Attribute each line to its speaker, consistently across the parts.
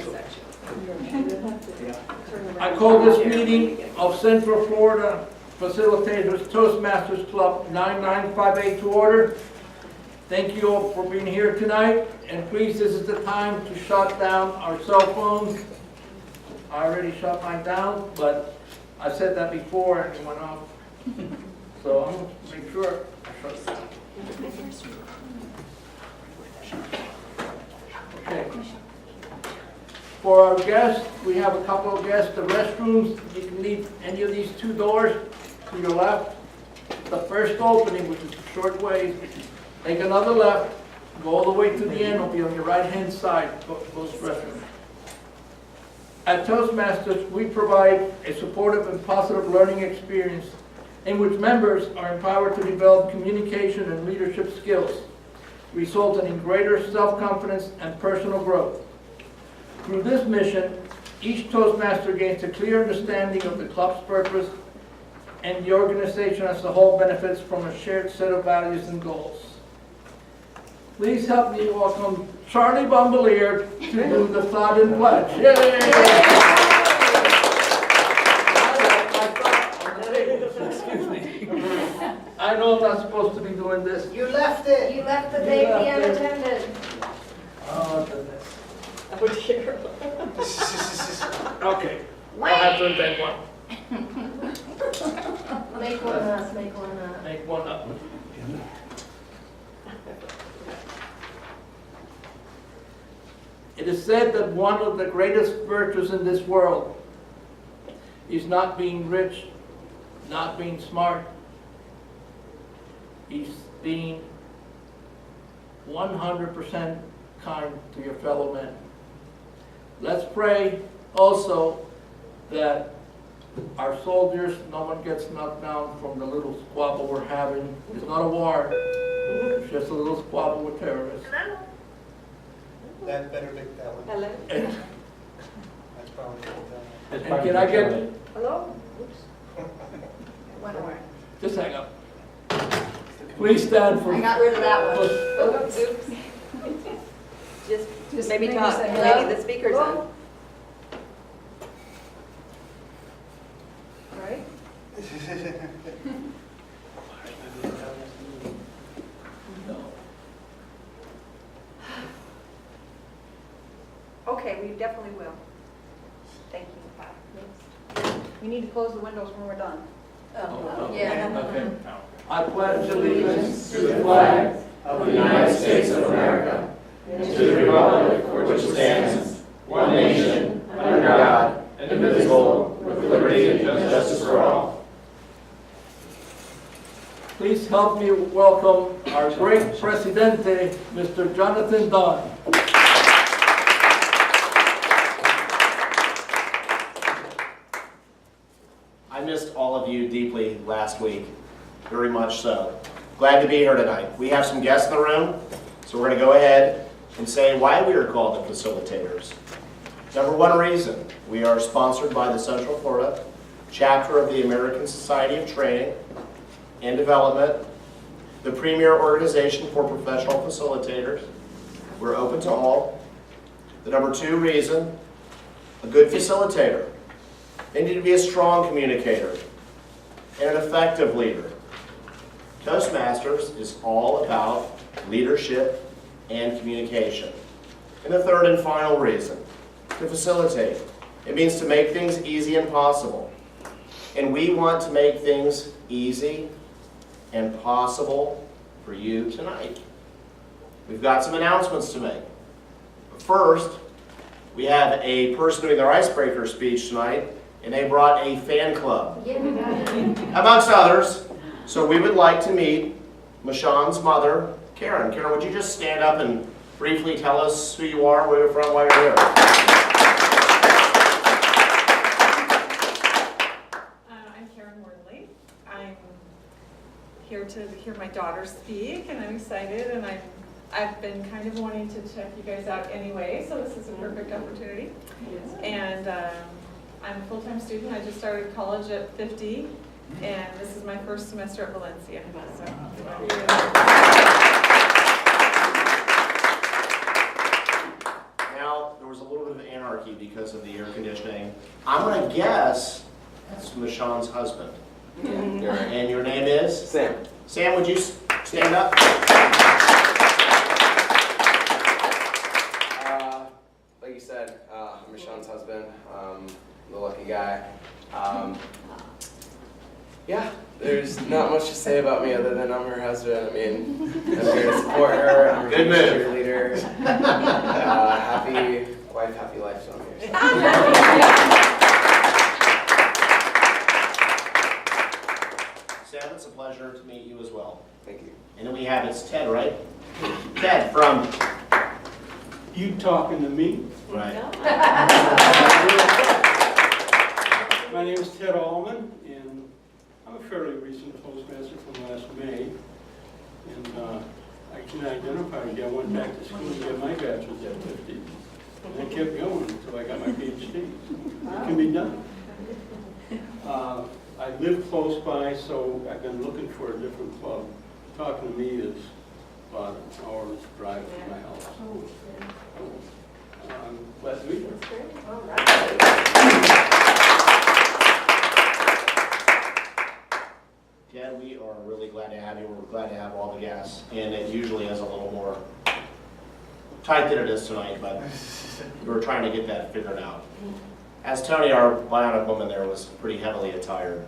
Speaker 1: Central.
Speaker 2: I call this meeting of Central Florida Facilitators Toastmasters Club 9958 to order. Thank you all for being here tonight, and please, this is the time to shut down our cell phones. I already shut mine down, but I said that before and it went off. So I'm going to make sure I shut it down. Okay. For our guests, we have a couple of guests. The restrooms, you can leave any of these two doors to your left. The first opening, which is a short way, take another left, go all the way to the end, it'll be on your right-hand side, those restrooms. At Toastmasters, we provide a supportive and positive learning experience in which members are empowered to develop communication and leadership skills, resulting in greater self-confidence and personal growth. Through this mission, each Toastmaster gains a clear understanding of the club's purpose, and the organization as a whole benefits from a shared set of values and goals. Please help me welcome Charlie Bumbleear to do the flag and pledge. Yay! Excuse me. I know I'm not supposed to be doing this.
Speaker 1: You left it.
Speaker 3: You left the baby unattended.
Speaker 2: Oh, goodness.
Speaker 3: Oh dear.
Speaker 2: Okay, I'll have to invent one.
Speaker 3: Make one up, make one up.
Speaker 2: Make one up. It is said that one of the greatest virtues in this world is not being rich, not being smart. Is being 100% kind to your fellow men. Let's pray also that our soldiers, no one gets knocked down from the little squabble we're having. It's not a war, it's just a little squabble with terrorists.
Speaker 1: That better make that one.
Speaker 3: Hello?
Speaker 2: And,
Speaker 1: That's probably good.
Speaker 2: and can I get,
Speaker 3: Hello? Oops. Went away.
Speaker 2: just hang up. Please stand for.
Speaker 3: I got rid of that one. Oops. Just maybe talk. Maybe the speaker's on. Right? Okay, we definitely will. Thank you. We need to close the windows when we're done.
Speaker 2: Oh,
Speaker 3: Yeah.
Speaker 2: okay. I pledge allegiance
Speaker 4: to the flag of the United States of America, and to the republic for which it stands, one nation, under God, indivisible, with liberty and justice for all.
Speaker 2: Please help me welcome our great Presidente, Mr. Jonathan Dunn.
Speaker 5: I missed all of you deeply last week, very much so. Glad to be here tonight. We have some guests in the room, so we're going to go ahead and say why we are called the facilitators. Number one reason, we are sponsored by the Central Florida chapter of the American Society of Training and Development, the premier organization for professional facilitators. We're open to all. The number two reason, a good facilitator. They need to be a strong communicator and an effective leader. Toastmasters is all about leadership and communication. And the third and final reason, to facilitate. It means to make things easy and possible. And we want to make things easy and possible for you tonight. We've got some announcements to make. But first, we have a person doing their icebreaker speech tonight, and they brought a fan club, amongst others. So we would like to meet Michann's mother, Karen. Karen, would you just stand up and briefly tell us who you are, where you're from, why you're here?
Speaker 6: I'm Karen Worley. I'm here to hear my daughter speak, and I'm excited, and I've been kind of wanting to check you guys out anyway, so this is a perfect opportunity. And I'm a full-time student. I just started college at 50, and this is my first semester at Valencia. So,
Speaker 5: Now, there was a little bit of of anarchy because of the air conditioning. I'm going to guess that's Michann's husband.
Speaker 4: You're right.
Speaker 5: And your name is?
Speaker 4: Sam.
Speaker 5: Sam, would you stand up?
Speaker 4: Like you said, I'm Michan's husband, the lucky guy. Yeah, there's not much to say about me other than I'm her husband. I mean, I'm here to support her. I'm her
Speaker 5: Good move.
Speaker 4: cheerleader. Happy wife, happy life. So I'm here.
Speaker 5: Sam, it's a pleasure to meet you as well.
Speaker 4: Thank you.
Speaker 5: And then we have, it's Ted, right? Ted from...
Speaker 7: You talking to me?
Speaker 5: Right.
Speaker 7: My name is Ted Allman, and I'm a fairly recent Toastmaster from last May. And I can identify you. I went back to school to get my bachelor's at 50. And I kept going until I got my PhD. It can be done. I live close by, so I've been looking for a different club. Talking to me is about an hour's drive from my house. I'm glad to be here.
Speaker 5: Ted, we are really glad to have you. We're glad to have all the guests. And it usually is a little more tight than it is tonight, but we were trying to get that figured out. As Toni, our Bionic woman there, was pretty heavily attired.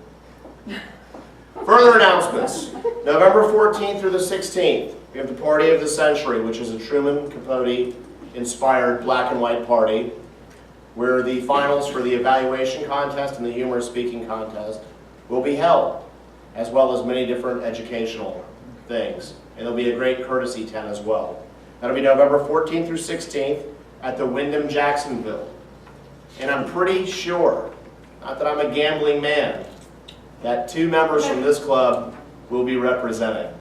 Speaker 5: Further announcements. November 14th through the 16th, we have the Party of the Century, which is a Truman Capote-inspired black and white party, where the finals for the evaluation contest and the humorous speaking contest will be held, as well as many different educational things. And there'll be a great courtesy tent as well. That'll be November 14th through 16th at the Wyndham Jacksonville. And I'm pretty sure, not that I'm a gambling man, that 2 members from this club will be representing.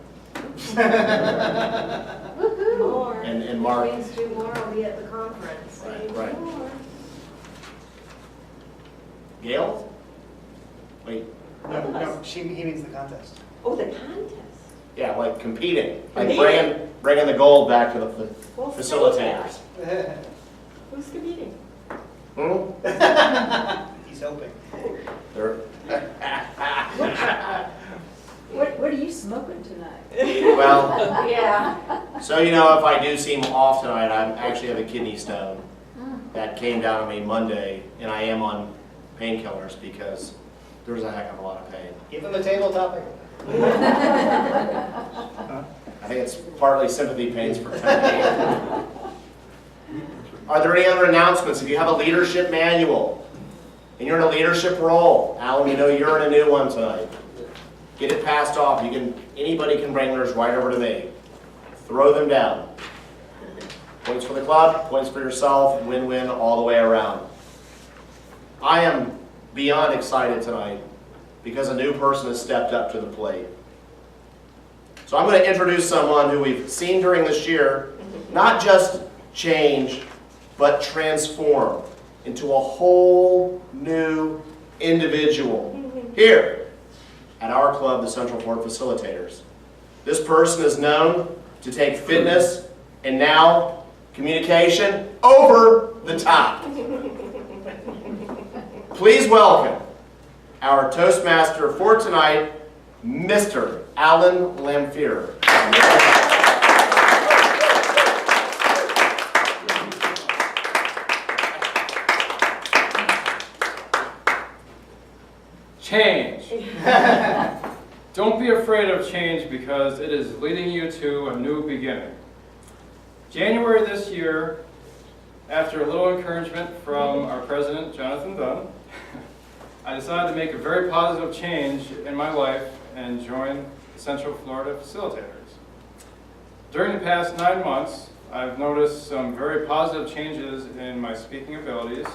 Speaker 8: More.
Speaker 5: And Mark.
Speaker 8: Means 2 more will be at the conference.
Speaker 5: Right. Gail? Wait,
Speaker 1: No, he means the contest.
Speaker 8: Oh, the contest.
Speaker 5: yeah, like competing, like
Speaker 8: Competing.
Speaker 5: bringing the gold back to the
Speaker 8: Well, say
Speaker 5: facilitators.
Speaker 8: that. Who's competing?
Speaker 5: Hmm?
Speaker 1: He's hoping.
Speaker 5: They're-
Speaker 8: What are you smoking tonight?
Speaker 5: Well,
Speaker 8: Yeah.
Speaker 5: so you know, if I do seem off tonight, I actually have a kidney stone that came down on me Monday, and I am on painkillers because there's a heck of a lot of pain.
Speaker 1: Give him a table topic.
Speaker 5: I think it's partly sympathy pains for Toni. Are there any other announcements? If you have a leadership manual and you're in a leadership role, Alan, you know you're in a new one tonight. Get it passed off. Anybody can bring theirs right over to me. Throw them down. Points for the club, points for yourself, win-win all the way around. I am beyond excited tonight because a new person has stepped up to the plate. So I'm going to introduce someone who we've seen during this year, not just change, but transform into a whole new individual here at our club, the Central Florida Facilitators. This person is known to take fitness and now communication over the top. Please welcome our Toastmaster for tonight, Mr. Alan Lamphere.
Speaker 9: Change. Don't be afraid of change because it is leading you to a new beginning. January this year, after a little encouragement from our president, Jonathan Dunn, I decided to make a very positive change in my life and join Central Florida Facilitators. During the past 9 months, I've noticed some very positive changes in my speaking abilities,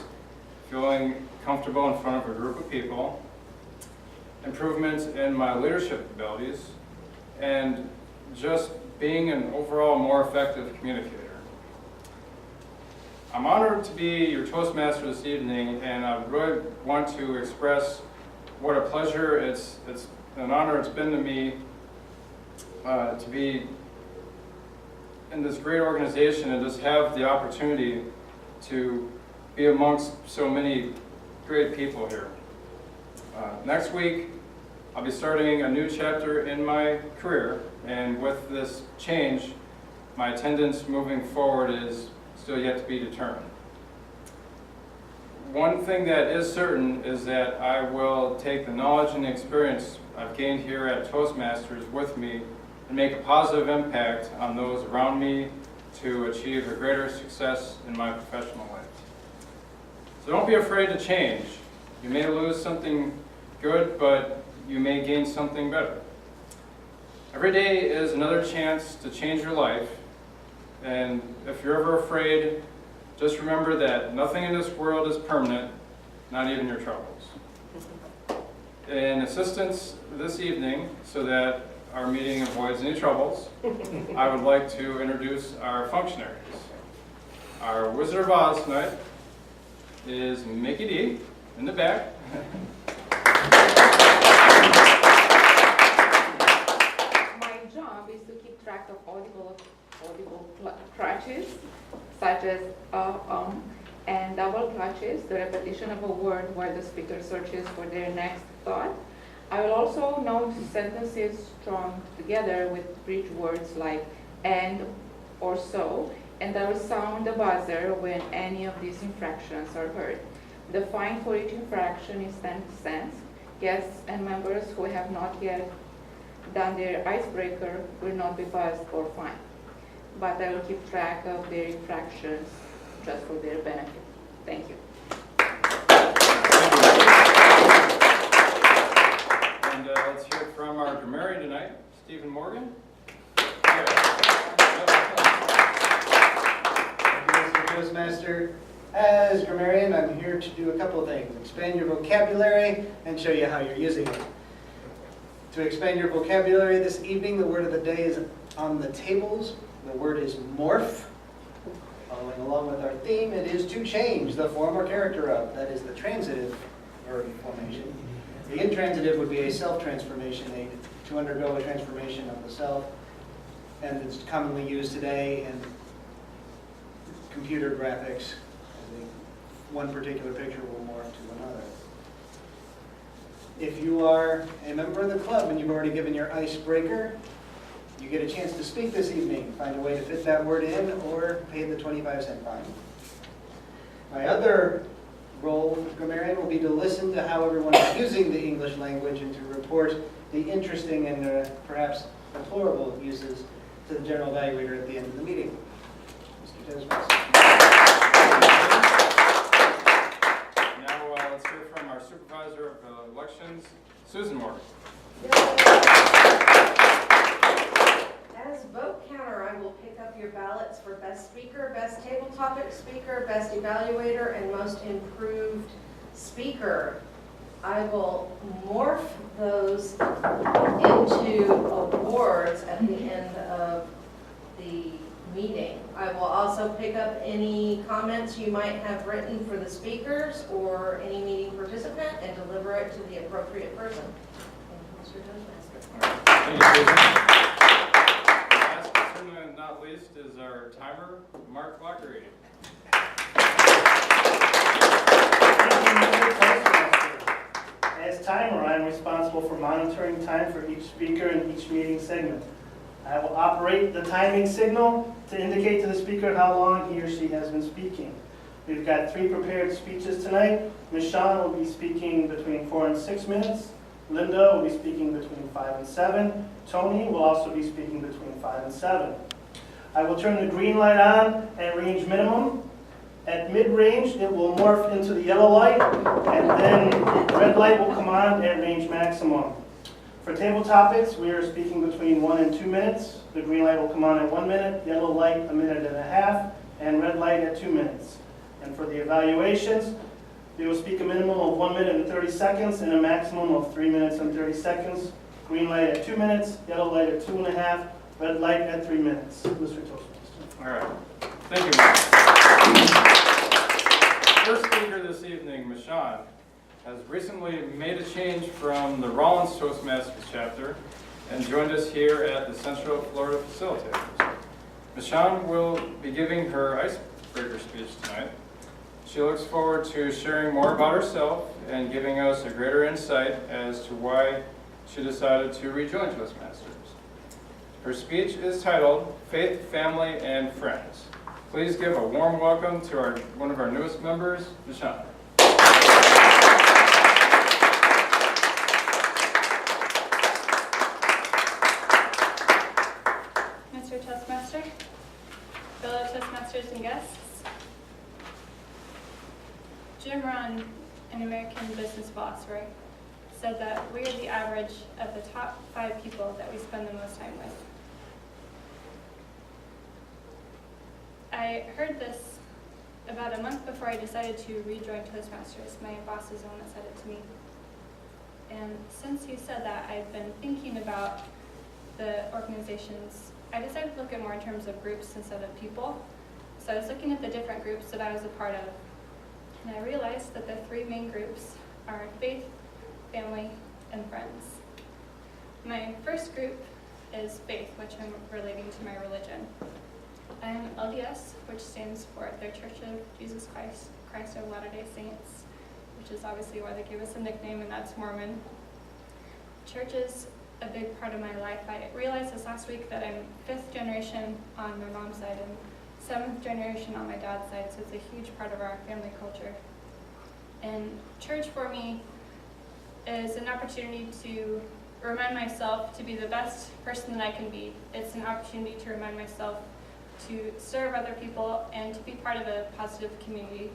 Speaker 9: feeling comfortable in front of a group of people, improvements in my leadership abilities, and just being an overall more effective communicator. I'm honored to be your Toastmaster this evening, and I really want to express what a pleasure, it's an honor it's been to me to be in this great organization and just have the opportunity to be amongst so many great people here. Next week, I'll be starting a new chapter in my career, and with this change, my attendance moving forward is still yet to be determined. One thing that is certain is that I will take the knowledge and experience I've gained here at Toastmasters with me and make a positive impact on those around me to achieve a greater success in my professional life. So don't be afraid to change. You may lose something good, but you may gain something better. Every day is another chance to change your life, and if you're ever afraid, just remember that nothing in this world is permanent, not even your troubles. In assistance this evening, so that our meeting avoids any troubles, I would like to introduce our functionaries. Our Wizard of Oz tonight is Mickey D in the back.
Speaker 10: My job is to keep track of audible clutches, such as and double clutches, the repetition of a word while the speaker searches for their next thought. I will also note sentences strung together with bridge words like and or so, and I will sound the buzzer when any of these infractions are heard. The fine for each infraction is 10 cents. Guests and members who have not yet done their icebreaker will not be buzzed or fined, but I will keep track of their infractions just for their benefit. Thank you.
Speaker 9: And let's hear from our grammarian tonight, Stephen Morgan.
Speaker 1: Thank you, Mr. Toastmaster. As grammarian, I'm here to do a couple of things. Expand your vocabulary and show you how you're using it. To expand your vocabulary this evening, the word of the day is on the tables. The word is morph. Following along with our theme, it is to change the form or character of. That is the transitive verb formation. The intransitive would be a self-transformation, to undergo a transformation of the self. And it's commonly used today in computer graphics. One particular picture will morph to another. If you are a member of the club and you've already given your icebreaker, you get a chance to speak this evening. Find a way to fit that word in or pay the 25-cent fine. My other role as grammarian will be to listen to how everyone is using the English language and to report the interesting and perhaps deplorable uses to the general evaluator at the end of the meeting. Mr. Toastmaster.
Speaker 9: Now let's hear from our supervisor of elections, Susan Morgan.
Speaker 11: As vote counter, I will pick up your ballots for best speaker, best table topic speaker, best evaluator, and most improved speaker. I will morph those into awards at the end of the meeting. I will also pick up any comments you might have written for the speakers or any meeting participant and deliver it to the appropriate person. Thank you, Mr. Toastmaster.
Speaker 9: Thank you, Susan. Last but certainly not least is our timer, Mark Lockery.
Speaker 12: As timer, I am responsible for monitoring time for each speaker in each meeting segment. I will operate the timing signal to indicate to the speaker how long he or she has been speaking. We've got 3 prepared speeches tonight. Michann will be speaking between 4 and 6 minutes. Linda will be speaking between 5 and 7. Toni will also be speaking between 5 and 7. I will turn the green light on at range minimum. At mid-range, it will morph into the yellow light, and then the red light will come on at range maximum. For table topics, we are speaking between 1 and 2 minutes. The green light will come on at 1 minute, yellow light 1.5 minutes, and red light at 2 minutes. And for the evaluations, we will speak a minimum of 1 minute and 30 seconds and a maximum of 3 minutes and 30 seconds. Green light at 2 minutes, yellow light at 2.5, red light at 3 minutes. Mr. Toastmaster.
Speaker 9: All right. Thank you, Mark. First speaker this evening, Michann, has recently made a change from the Rollins Toastmasters chapter and joined us here at the Central Florida Facilitators. Michann will be giving her icebreaker speech tonight. She looks forward to sharing more about herself and giving us a greater insight as to why she decided to rejoin Toastmasters. Her speech is titled Faith, Family, and Friends. Please give a warm welcome to one of our newest members, Michann.
Speaker 13: Mr. Toastmaster, fellow Toastmasters and guests, Jim Rohn, an American business philosopher, said that we are the average of the top 5 people that we spend the most time with. I heard this about a month before I decided to rejoin Toastmasters. My boss is the one that said it to me. And since he said that, I've been thinking about the organizations. I decided to look at more in terms of groups instead of people. So I was looking at the different groups that I was a part of. And I realized that the 3 main groups are faith, family, and friends. My first group is faith, which I'm relating to my religion. I'm LDS, which stands for the Church of Jesus Christ of Latter-day Saints, which is obviously why they gave us a nickname, and that's Mormon. Church is a big part of my life. I realized this last week that I'm 5th generation on my mom's side and 7th generation on my dad's side, so it's a huge part of our family culture. And church for me is an opportunity to remind myself to be the best person that I can be. It's an opportunity to remind myself to serve other people and to be part of a positive community.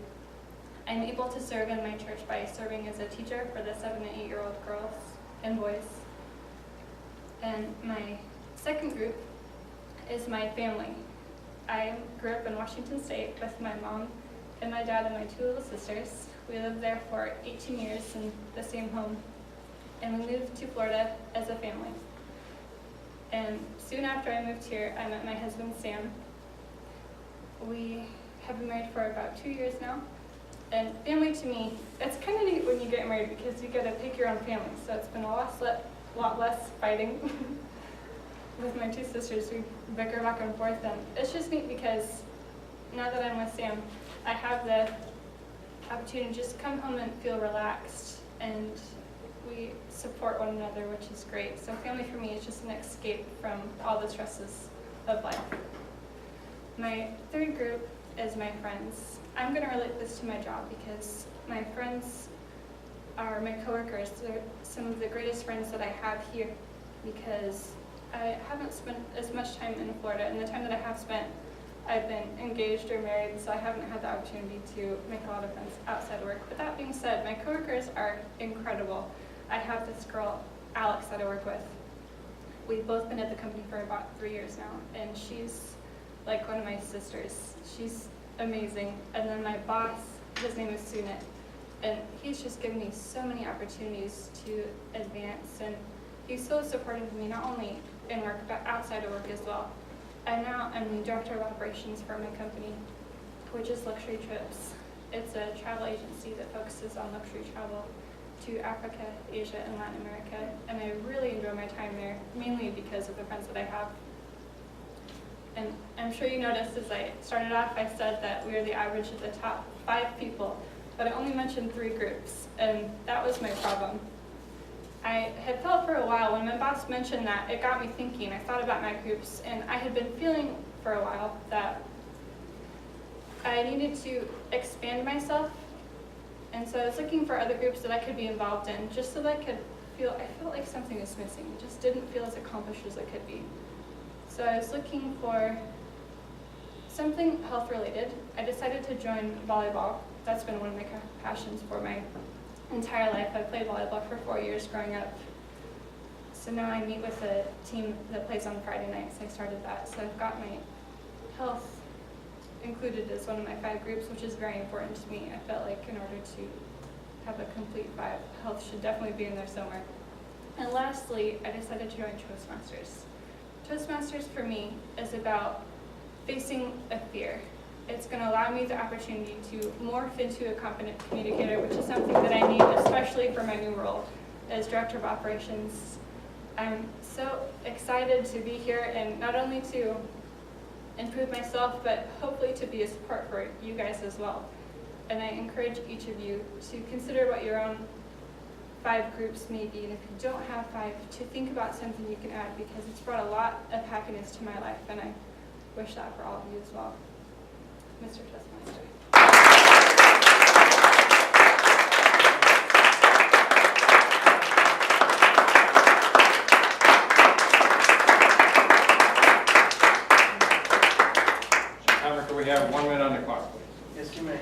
Speaker 13: I'm able to serve in my church by serving as a teacher for the 7 and 8-year-old girls and boys. And my second group is my family. I grew up in Washington State with my mom and my dad and my 2 little sisters. We lived there for 18 years in the same home. And we moved to Florida as a family. And soon after I moved here, I met my husband, Sam. We have been married for about 2 years now. And family to me, it's kind of neat when you get married because you get to pick your own family. So it's been a lot less fighting. With my 2 sisters, we bicker back and forth. And it's just neat because now that I'm with Sam, I have the opportunity to just come home and feel relaxed. And we support one another, which is great. So family for me is just an escape from all the stresses of life. My third group is my friends. I'm going to relate this to my job because my friends are my coworkers. They're some of the greatest friends that I have here because I haven't spent as much time in Florida, and the time that I have spent, I've been engaged or married, so I haven't had the opportunity to make a lot of friends outside work. But that being said, my coworkers are incredible. I have this girl, Alex, that I work with. We've both been at the company for about 3 years now, and she's like one of my sisters. She's amazing. And then my boss, his name is Sunit, and he's just given me so many opportunities to advance, and he's so supportive of me, not only in work, but outside of work as well. And now I'm the director of operations for my company, which is Luxury Trips. It's a travel agency that focuses on luxury travel to Africa, Asia, and Latin America, and I really enjoy my time there, mainly because of the friends that I have. And I'm sure you noticed as I started off, I said that we are the average of the top 5 people, but I only mentioned 3 groups, and that was my problem. I had felt for a while when my boss mentioned that, it got me thinking. I thought about my groups, and I had been feeling for a while that I needed to expand myself. And so I was looking for other groups that I could be involved in, just so that I felt like something was missing. It just didn't feel as accomplished as it could be. So I was looking for something health related. I decided to join volleyball. That's been one of my passions for my entire life. I played volleyball for 4 years growing up. So now I meet with a team that plays on Friday nights. I started that. So I've got my health included as one of my 5 groups, which is very important to me. I felt like in order to have a complete 5, health should definitely be in there somewhere. And lastly, I decided to join Toastmasters. Toastmasters for me is about facing a fear. It's going to allow me the opportunity to morph into a competent communicator, which is something that I need, especially for my new role as Director of Operations. I'm so excited to be here and not only to improve myself, but hopefully to be a support for you guys as well. and I encourage each of you to consider what your own 5 groups may be, and if you don't have 5, to think about something you can add, because it's brought a lot of happiness to my life, and I wish that for all of you as well. Mr. Toastmaster.
Speaker 9: Timer, can we have 1 minute on the clock, please?
Speaker 12: Yes, you may.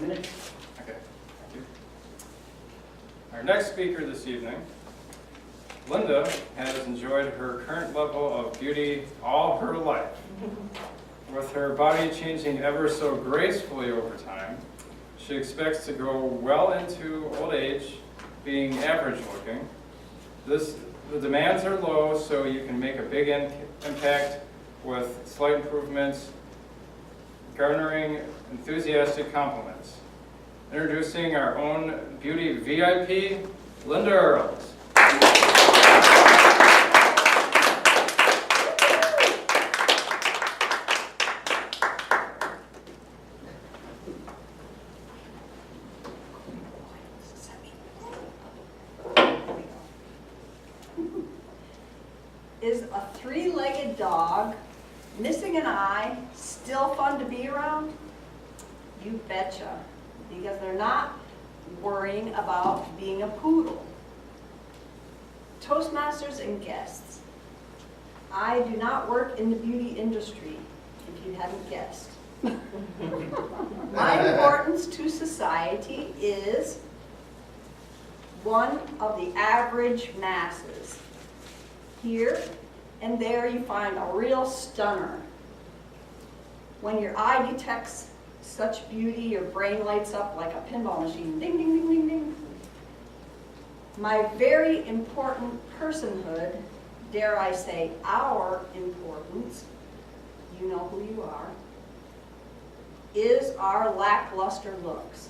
Speaker 9: Okay, thank you. Our next speaker this evening, Linda, has enjoyed her current level of beauty all her life. With her body changing ever so gracefully over time, she expects to go well into old age being average looking. The demands are low, so you can make a big impact with slight improvements, garnering enthusiastic compliments. Introducing our own beauty VIP, Linda Earls.
Speaker 8: Is a 3-legged dog missing an eye still fun to be around? You betcha, because they're not worrying about being a poodle. Toastmasters and guests, I do not work in the beauty industry, if you hadn't guessed. My importance to society is one of the average masses. Here and there you find a real stunner. When your eye detects such beauty, your brain lights up like a pinball machine. Ding, ding, ding, ding, ding. My very important personhood, dare I say our importance, you know who you are, is our lackluster looks.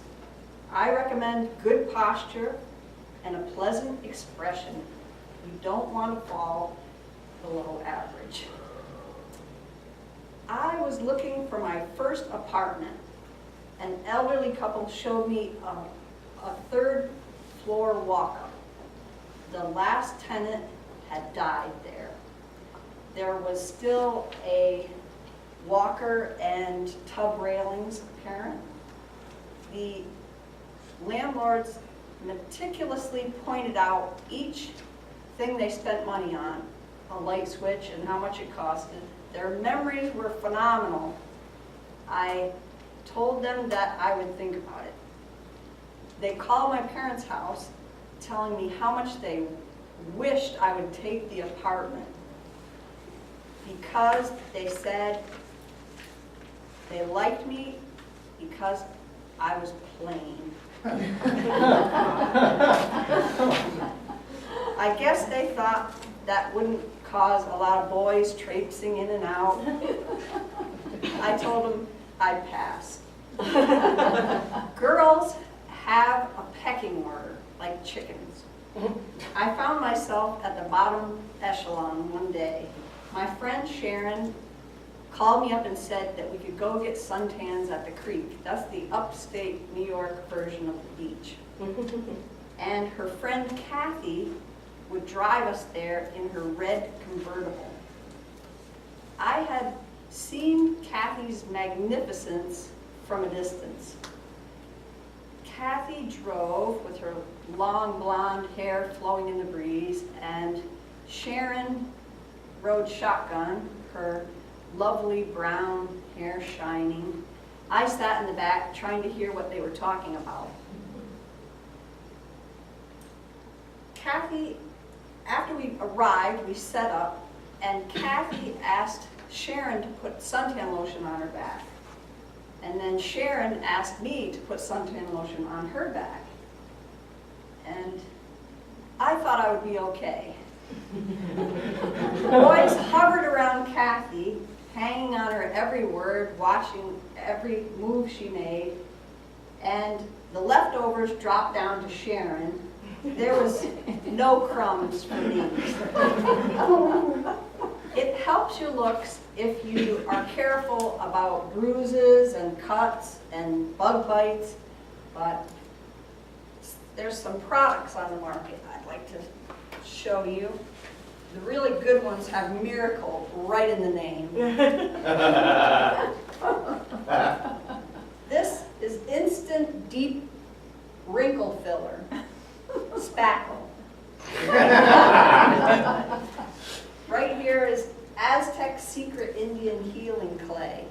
Speaker 8: I recommend good posture and a pleasant expression. You don't want to fall below average. I was looking for my first apartment. An elderly couple showed me a 3rd floor walk-up. The last tenant had died there. There was still a walker and tub railings apparent. The landlords meticulously pointed out each thing they spent money on, a light switch and how much it costed. Their memories were phenomenal. I told them that I would think about it. They called my parents' house telling me how much they wished I would take the apartment because they said they liked me because I was plain. I guess they thought that wouldn't cause a lot of boys traipsing in and out. I told them I'd pass. Girls have a pecking order, like chickens. I found myself at the bottom echelon one day. My friend Sharon called me up and said that we could go get suntans at the creek. That's the upstate New York version of the beach. And her friend Kathy would drive us there in her red convertible. I had seen Kathy's magnificence from a distance. Kathy drove with her long blonde hair flowing in the breeze, and Sharon rode shotgun, her lovely brown hair shining. I sat in the back trying to hear what they were talking about. Kathy, after we arrived, we set up, and Kathy asked Sharon to put suntan lotion on her back. And then Sharon asked me to put suntan lotion on her back. And I thought I would be okay. Boys hovered around Kathy, hanging on her every word, watching every move she made, and the leftovers dropped down to Sharon. There was no crumbs for me. It helps your looks if you are careful about bruises and cuts and bug bites, but there's some products on the market I'd like to show you. The really good ones have miracle right in the name. This is instant deep wrinkle filler, spackle. Right here is Aztec Secret Indian Healing Clay.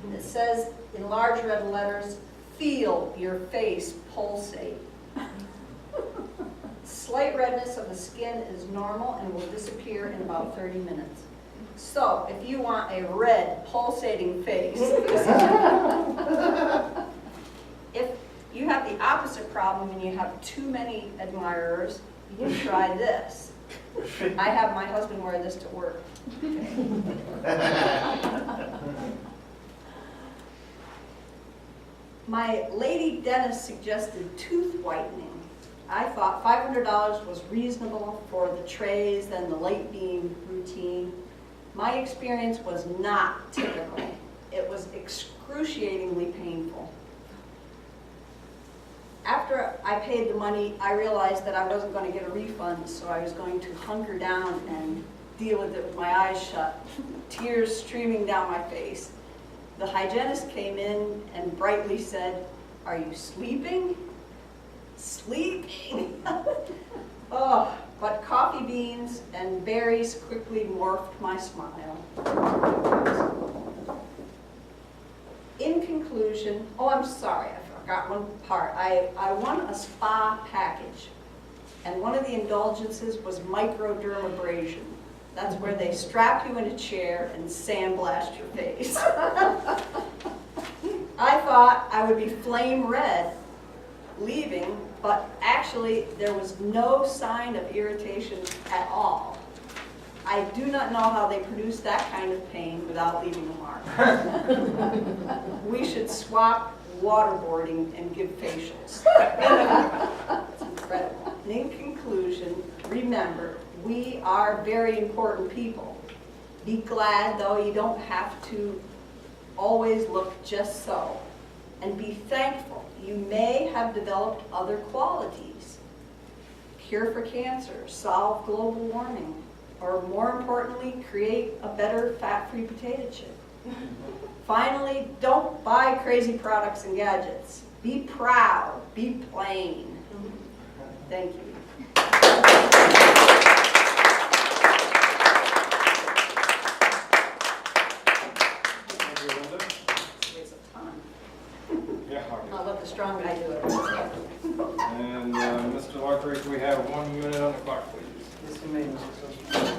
Speaker 8: And it says in large red letters, "Feel your face pulsate." Slight redness of the skin is normal and will disappear in about 30 minutes. So, if you want a red, pulsating face, if you have the opposite problem and you have too many admirers, you can try this. I have my husband wear this to work. My lady dentist suggested tooth whitening. I thought $500 was reasonable for the trays and the light beam routine. My experience was not typical. It was excruciatingly painful. After I paid the money, I realized that I wasn't going to get a refund, so I was going to hunker down and deal with it with my eyes shut, tears streaming down my face. The hygienist came in and brightly said, "Are you sleeping?" Sleeping? Oh, but coffee beans and berries quickly morphed my smile. In conclusion, oh, I'm sorry, I forgot one part. I won a spa package, and one of the indulgences was microdermabrasion. That's where they strap you in a chair and sandblast your face. I thought I would be flame red leaving, but actually there was no sign of irritation at all. I do not know how they produce that kind of pain without leaving a mark. We should swap waterboarding and give facials. It's incredible. In conclusion, remember, we are very important people. Be glad, though, you don't have to always look just so. And be thankful. You may have developed other qualities. Cure for cancer, solve global warming, or more importantly, create a better fat-free potato chip. Finally, don't buy crazy products and gadgets. Be proud, be plain. Thank you. I'll let the strong guy do it.
Speaker 9: And Mr. Larkridge, we have 1 minute on the clock, please.
Speaker 1: Yes, you may, Mr. Toastmaster.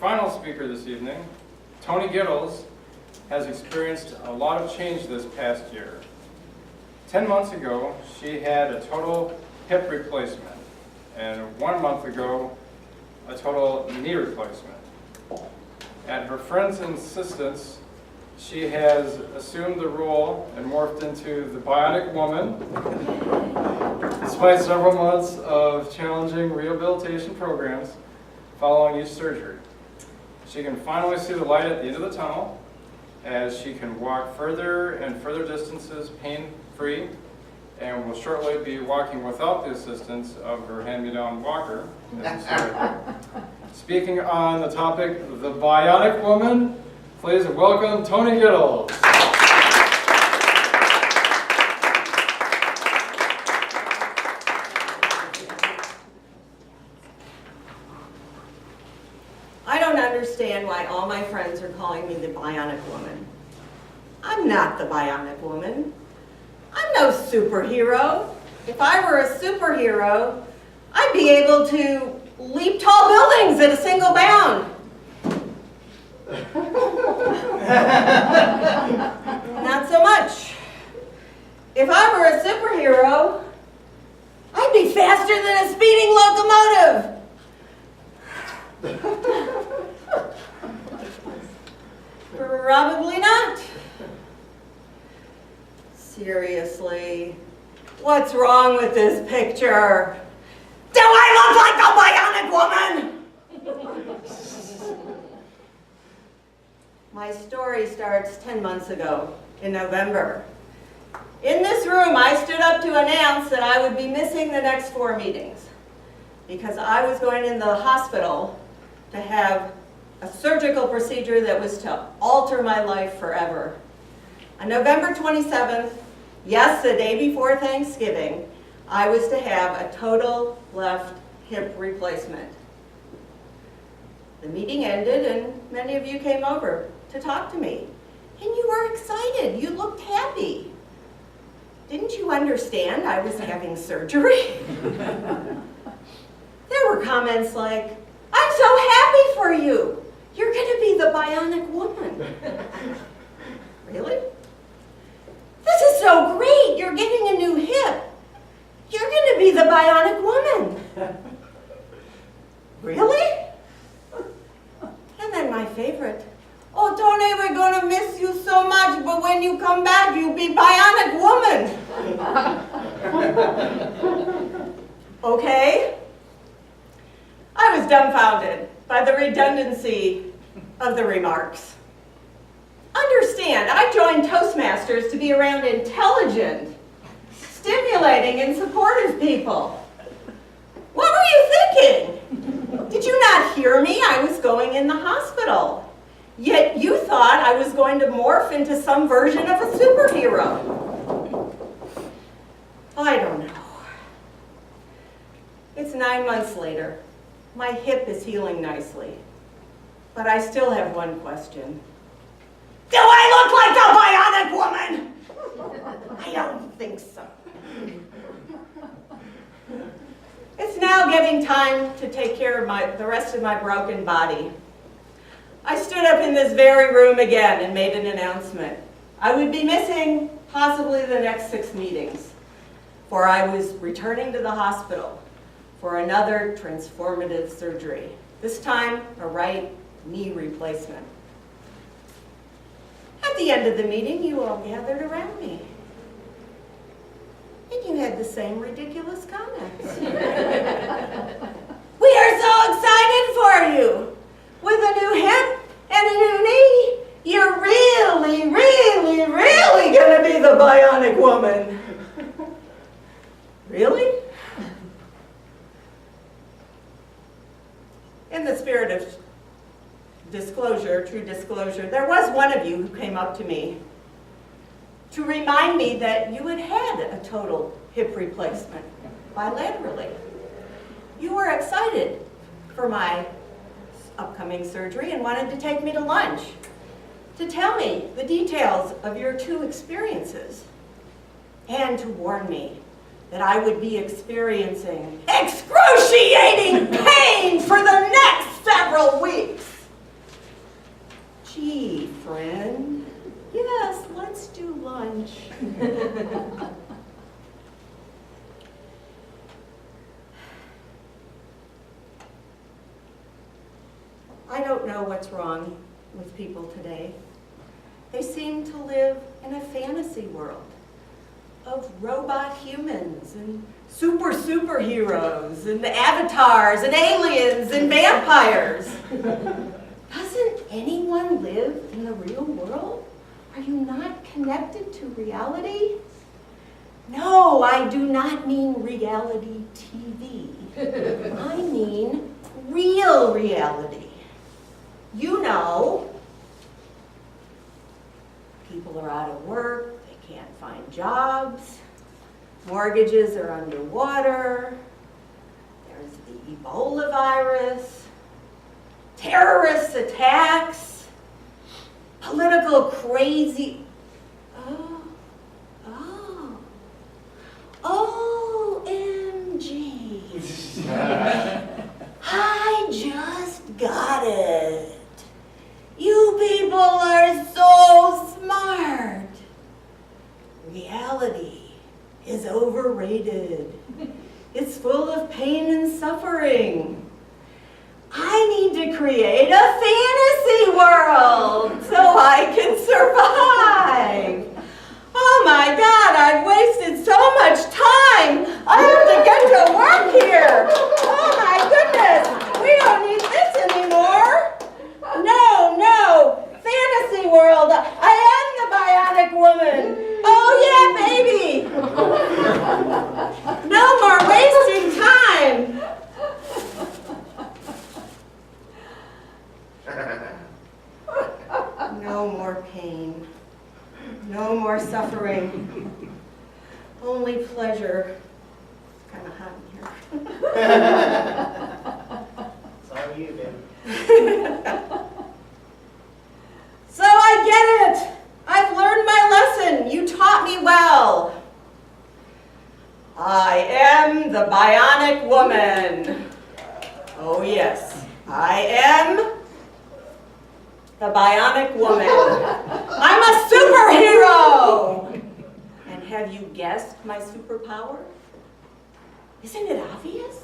Speaker 9: final speaker this evening, Toni Earls, has experienced a lot of change this past year. 10 months ago, she had a total hip replacement, and 1 month ago, a total knee replacement. At her friend's insistence, she has assumed the role and morphed into the Bionic Woman, despite several months of challenging rehabilitation programs following each surgery. She can finally see the light at the end of the tunnel, as she can walk further and further distances pain-free, and will shortly be walking without the assistance of her hand-me-down walker. Speaking on the topic of the Bionic Woman, please welcome Toni Earls.
Speaker 11: I don't understand why all my friends are calling me the Bionic Woman. I'm not the Bionic Woman. I'm no superhero. If I were a superhero, I'd be able to leap tall buildings at a single bound. Not so much. If I were a superhero, I'd be faster than a speeding locomotive. Probably not. Seriously, what's wrong with this picture? Do I look like a Bionic Woman? My story starts 10 months ago, in November. In this room, I stood up to announce that I would be missing the next 4 meetings because I was going in the hospital to have a surgical procedure that was to alter my life forever. On November 27th, yes, the day before Thanksgiving, I was to have a total left hip replacement. The meeting ended and many of you came over to talk to me. And you were excited, you looked happy. Didn't you understand I was having surgery? There were comments like, I'm so happy for you. You're gonna be the Bionic Woman. Really? This is so great, you're getting a new hip. You're gonna be the Bionic Woman. Really? And then my favorite, oh Toni, we're gonna miss you so much, but when you come back, you'll be Bionic Woman. Okay? I was dumbfounded by the redundancy of the remarks. Understand, I joined Toastmasters to be around intelligent, stimulating, and supportive people. What were you thinking? Did you not hear me? I was going in the hospital. Yet you thought I was going to morph into some version of a superhero. I don't know. It's 9 months later. My hip is healing nicely. But I still have one question. Do I look like a Bionic Woman? I don't think so. It's now getting time to take care of the rest of my broken body. I stood up in this very room again and made an announcement. I would be missing possibly the next 6 meetings, for I was returning to the hospital for another transformative surgery, this time a right knee replacement. At the end of the meeting, you all gathered around me. And you had the same ridiculous comments. We are so excited for you! With a new hip and a new knee, you're really, really, really gonna be the Bionic Woman. Really? In the spirit of disclosure, true disclosure, there was one of you who came up to me to remind me that you had had a total hip replacement bilaterally. You were excited for my upcoming surgery and wanted to take me to lunch to tell me the details of your 2 experiences and to warn me that I would be experiencing excruciating pain for the next several weeks.
Speaker 14: friend. Yes, let's do lunch. I don't know what's wrong with people today. They seem to live in a fantasy world of robot humans and superheroes and avatars and aliens and vampires. Doesn't anyone live in the real world? Are you not connected to reality? No, I do not mean reality TV. I mean real reality. You know, people are out of work, they can't find jobs, mortgages are underwater, there's the Ebola virus, terrorist attacks, political crazy. OMG. I just got it. You people are so smart. Reality is overrated. It's full of pain and suffering. I need to create a fantasy world so I can survive. Oh my God, I've wasted so much time. I have to get to work here. Oh my goodness, we don't need this anymore. No, fantasy world. I am the Bionic woman. Oh yeah, baby. No more wasting time. No more pain. No more suffering. Only pleasure. It's kind of hot in here.
Speaker 1: It's all you, baby.
Speaker 14: So I get it. I've learned my lesson. You taught me well. I am the Bionic woman. Oh yes, I am the Bionic woman. I'm a superhero. And have you guessed my superpower? Isn't it obvious?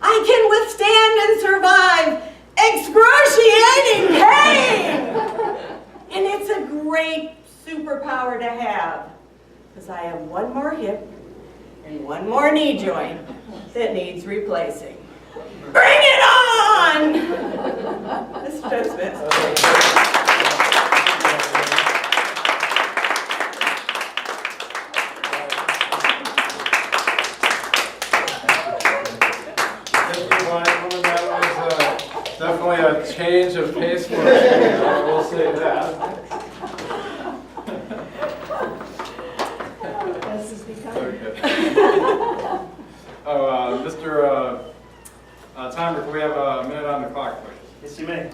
Speaker 14: I can withstand and survive excruciating pain. And it's a great superpower to have, because I have one more hip and one more knee joint that needs replacing. Bring it on! This Toastmaster.
Speaker 9: Definitely a change of pace for us. I will say that.
Speaker 14: This is becoming.
Speaker 9: Okay. Mr. Timer, can we have a minute on the clock, please?
Speaker 12: Yes, you may.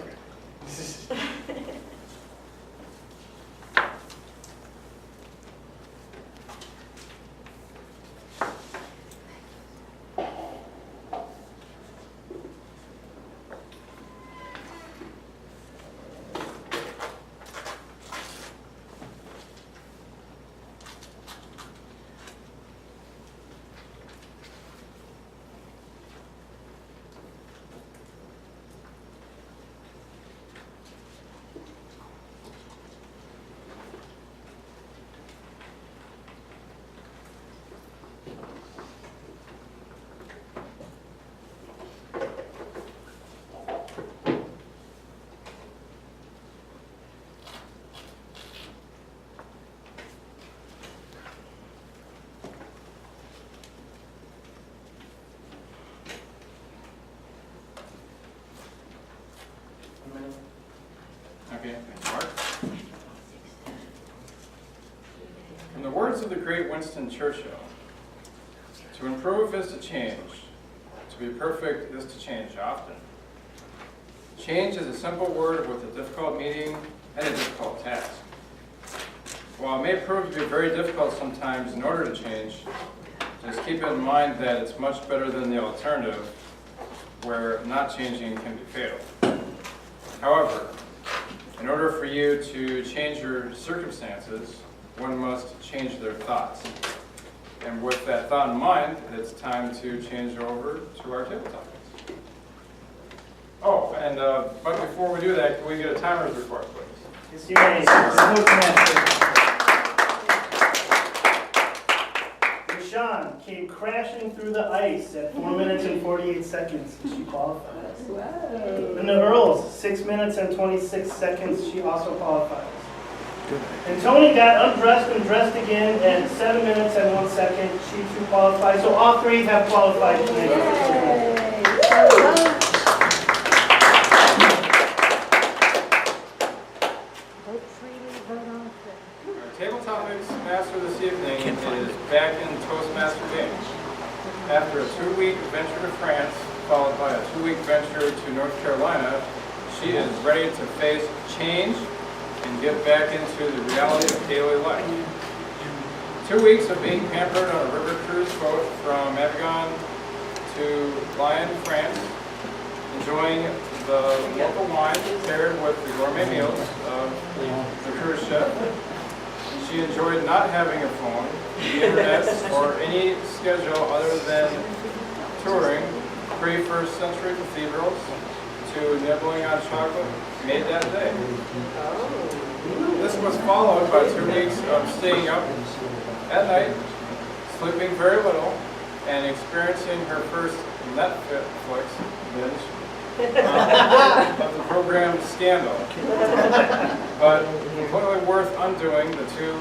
Speaker 9: Okay, thanks, Mark. In the words of the great Winston Churchill, to improve is to change. To be perfect is to change often. Change is a simple word with a difficult meaning and a difficult task. While it may prove to be very difficult sometimes in order to change, just keep in mind that it's much better than the alternative, where not changing can be fatal. However, in In order for you to change your circumstances, one must change their thoughts. And with that thought in mind, it's time to change over to our table topics. Oh, and but before we do that, can we get a timer's report, please?
Speaker 12: Yes, you may. Michann came crashing through the ice at 4 minutes and 48 seconds. She qualifies. And the Earls, 6 minutes and 26 seconds. She also qualifies. And Toni got undressed and dressed again at 7 minutes and 1 second. She too qualified. So all three have qualified tonight.
Speaker 9: Our table topics master this evening is back in Toastmaster games. After a 2-week venture to France, followed by a 2-week venture to North Carolina, she is ready to face change and get back into the reality of daily life. 2 weeks of being pampered on a river cruise boat from Avignon to Lyon, France, enjoying the local wine paired with the gourmet meals of the cruise chef. She enjoyed not having a phone, the internet, or any schedule other than touring pre-1st century cathedrals to nibbling on chocolate made that day. This was followed by 2 weeks of staying up at night, sleeping very little, and experiencing her first Netflix binge of the program Scandal. But completely worth undoing the 2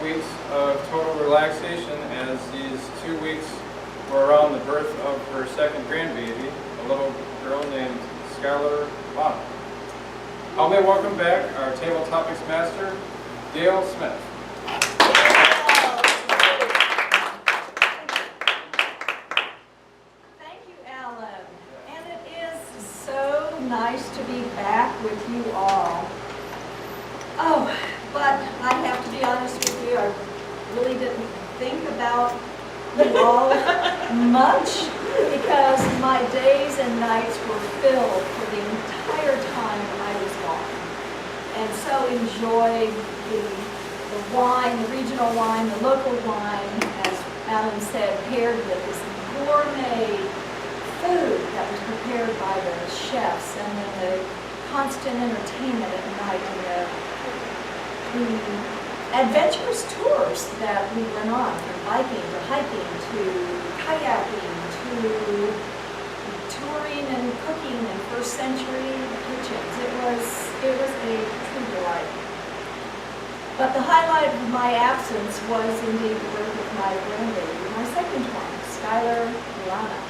Speaker 9: weeks of total relaxation, as these 2 weeks were around the birth of her second grandbaby, a little girl named Skylar Lana. Help me welcome back our table topics master, Dale Smith.
Speaker 8: Thank you, Alan. And it is so nice to be back with you all. Oh, but I have to be honest with you, I really didn't think about you all much, because my days and nights were filled for the entire time I was gone. And so enjoyed the wine, the regional wine, the local wine, as Alan said, paired with this gourmet food that was prepared by the chefs, and then the constant entertainment at night, and the adventurous tours that we went on, from biking to hiking to kayaking to touring and cooking in first century kitchens. It was a true delight. But the highlight of my absence was indeed the birth of my grandbaby, my second one, Skylar Lana.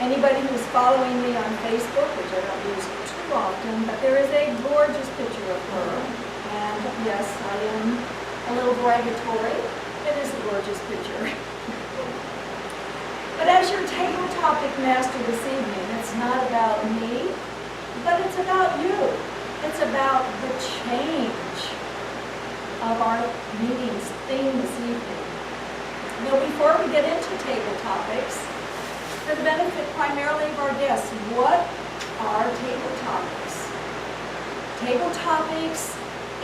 Speaker 8: Anybody who's following me on Facebook, which I don't use too often, but there is a gorgeous picture of her. And yes, I am a little bragatory. It is a gorgeous picture. But as your table topic master this evening, it's not about me, but it's about you. It's about the change of our meeting's theme this evening. Now, before we get into table topics, for the benefit primarily of our guests, what are table topics? Table topics,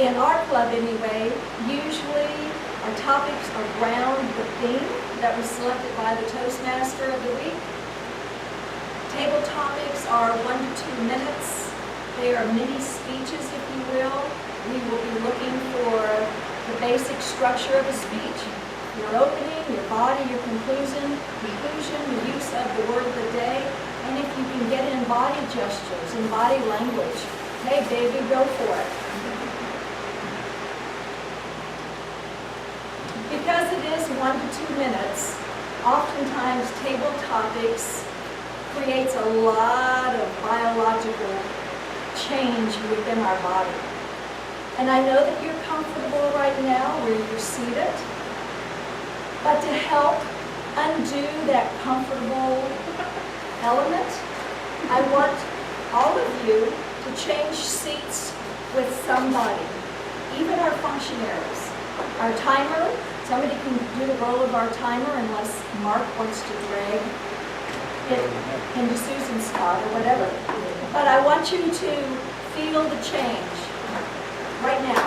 Speaker 8: in our club anyway, usually our topics are around the theme that was selected by the Toastmaster of the week. Table topics are 1 to 2 minutes. They are mini speeches, if you will. We will be looking for the basic structure of a speech. Your opening, your body, your conclusion, the use of the word of the day, and if you can get in body gestures and body language. Hey, baby, go for it. Because it is 1 to 2 minutes, oftentimes table topics creates a lot of biological change within our body. And I know that you're comfortable right now where you're seated, but to help undo that comfortable element, I want all of you to change seats with somebody, even our functionaries. Our timer, somebody can do the role of our timer unless Mark wants to drag it into Susan's spot or whatever. But I want you to feel the change right now.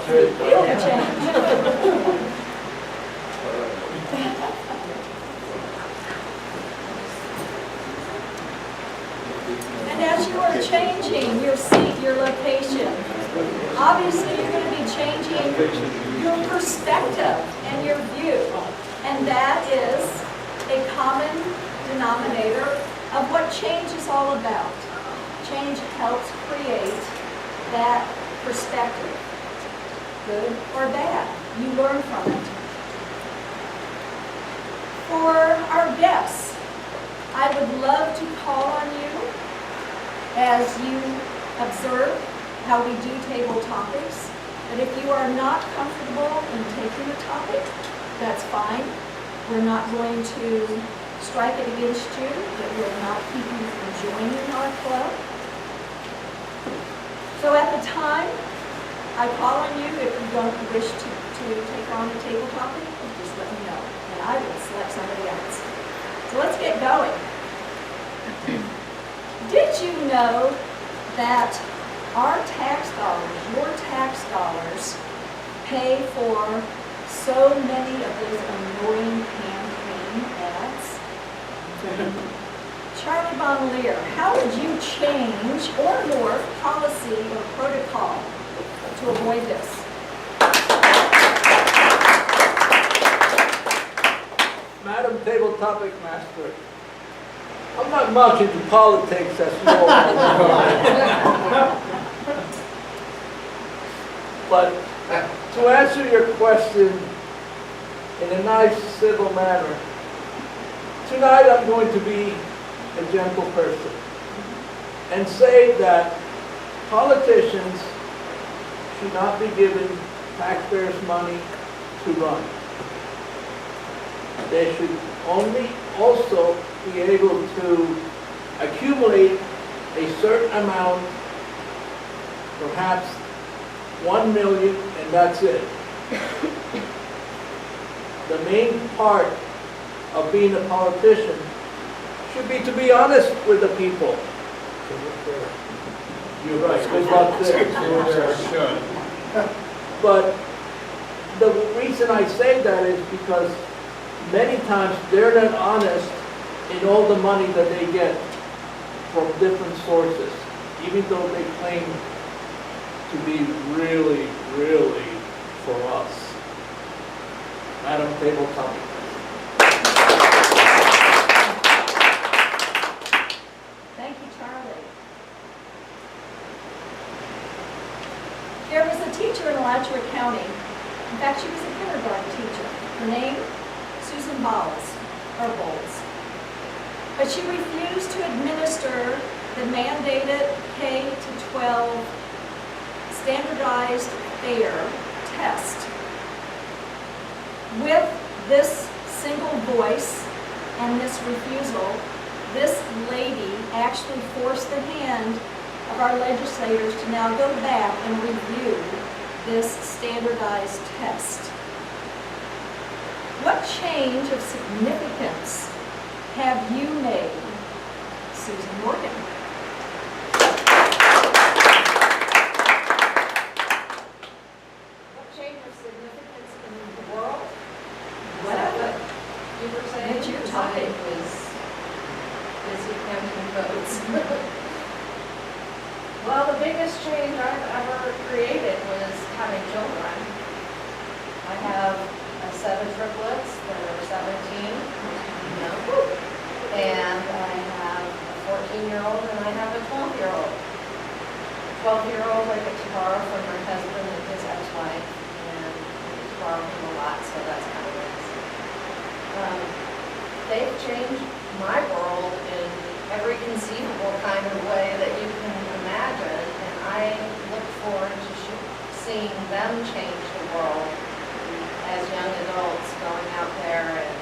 Speaker 8: Feel the change. And as you are changing your seat, your location, obviously you're going to be changing your perspective and your view. And that is a common denominator of what change is all about. Change helps create that perspective, good or bad. You learn from it. For our guests, I would love to call on you as you observe how we do table topics. But if you are not comfortable in taking a topic, that's fine. We're not going to strike it against you. It will not keep you from joining our club. So at the time I call on you, if you don't wish to take on a table topic, just let me know, and I will select somebody else. So let's get going. Did you know that our tax dollars, your tax dollars, pay for so many of those annoying campaign ads? Charlie Bonlier, how would you change or morph policy or protocol to avoid this?
Speaker 2: Madam Table Topic Master, I'm not much into politics, as you all know. But to answer your question in a nice, civil manner, tonight I'm going to be a gentle person and say that politicians should not be given taxpayers' money to run. They should only also be able to accumulate a certain amount, perhaps 1 million, and that's it. The main part of being a politician should be to be honest with the people. You're right, good luck there. But the reason I say that is because many times they're not honest in all the money that they get from different sources, even though they claim to be really, really for us. Madam Table Topic.
Speaker 8: Thank you, Charlie. There was a teacher in Alachua County. In fact, she was a kindergarten teacher. Her name, Susan Bowles. But she refused to administer the mandated K-12 standardized fare test. With this single voice and this refusal, this lady actually forced the hand of our legislators to now go back and review this standardized test. What change of significance have you made, Susan Morgan?
Speaker 11: What change of significance in the world?
Speaker 8: Whatever.
Speaker 11: You were saying?
Speaker 8: It's your topic.
Speaker 11: I was busy counting votes. Well, the biggest change I've ever created was having children. I have 7 triplets that are 17, and I have a 14-year-old and I have a 12-year-old. 12-year-old I get to borrow from my husband and his ex-wife, and I get to borrow him a lot, so that's kind of nice. They've changed my world in every conceivable kind of way that you can imagine, and I look forward to seeing them change the world as young adults, going out there and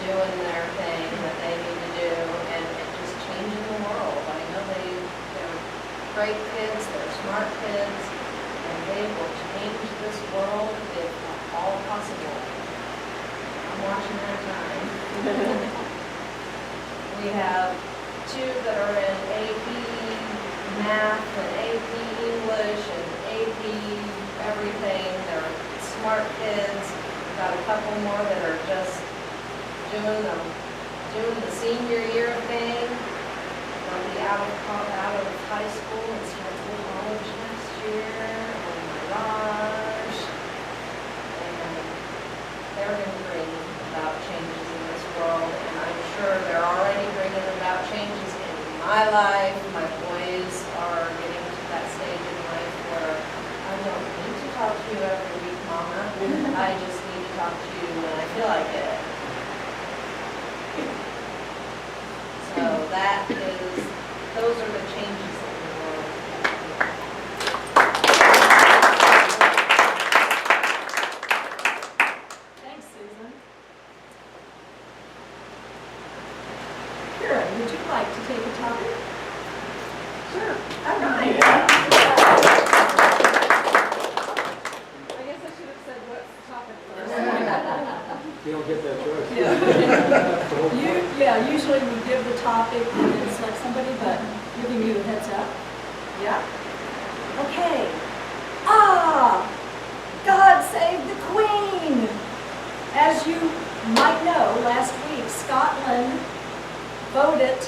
Speaker 11: doing their thing that they need to do, and just changing the world. I know they're great kids, they're smart kids, and they will change this world if at all possible. I'm watching that time. We have 2 that are in AP Math and AP English and AP everything. They're smart kids. We've got a couple more that are just doing the senior year thing. They'll be out of high school and start to college next year. Oh my gosh. And they're going to bring about changes in this world, and I'm sure they're already bringing about changes in my life. My boys are getting to that stage in life where I don't need to talk to you every week, Mama. I just need to talk to you when I feel like it. So those are the changes in the world.
Speaker 8: Thanks, Susan. Karen, would you like to take a topic? Sure. All right.
Speaker 6: I guess I should have said what's the topic first.
Speaker 2: You don't get that choice.
Speaker 8: Usually we give the topic and then select somebody, but giving you a heads up. Yeah? Okay. God save the Queen! As you might know, last week Scotland voted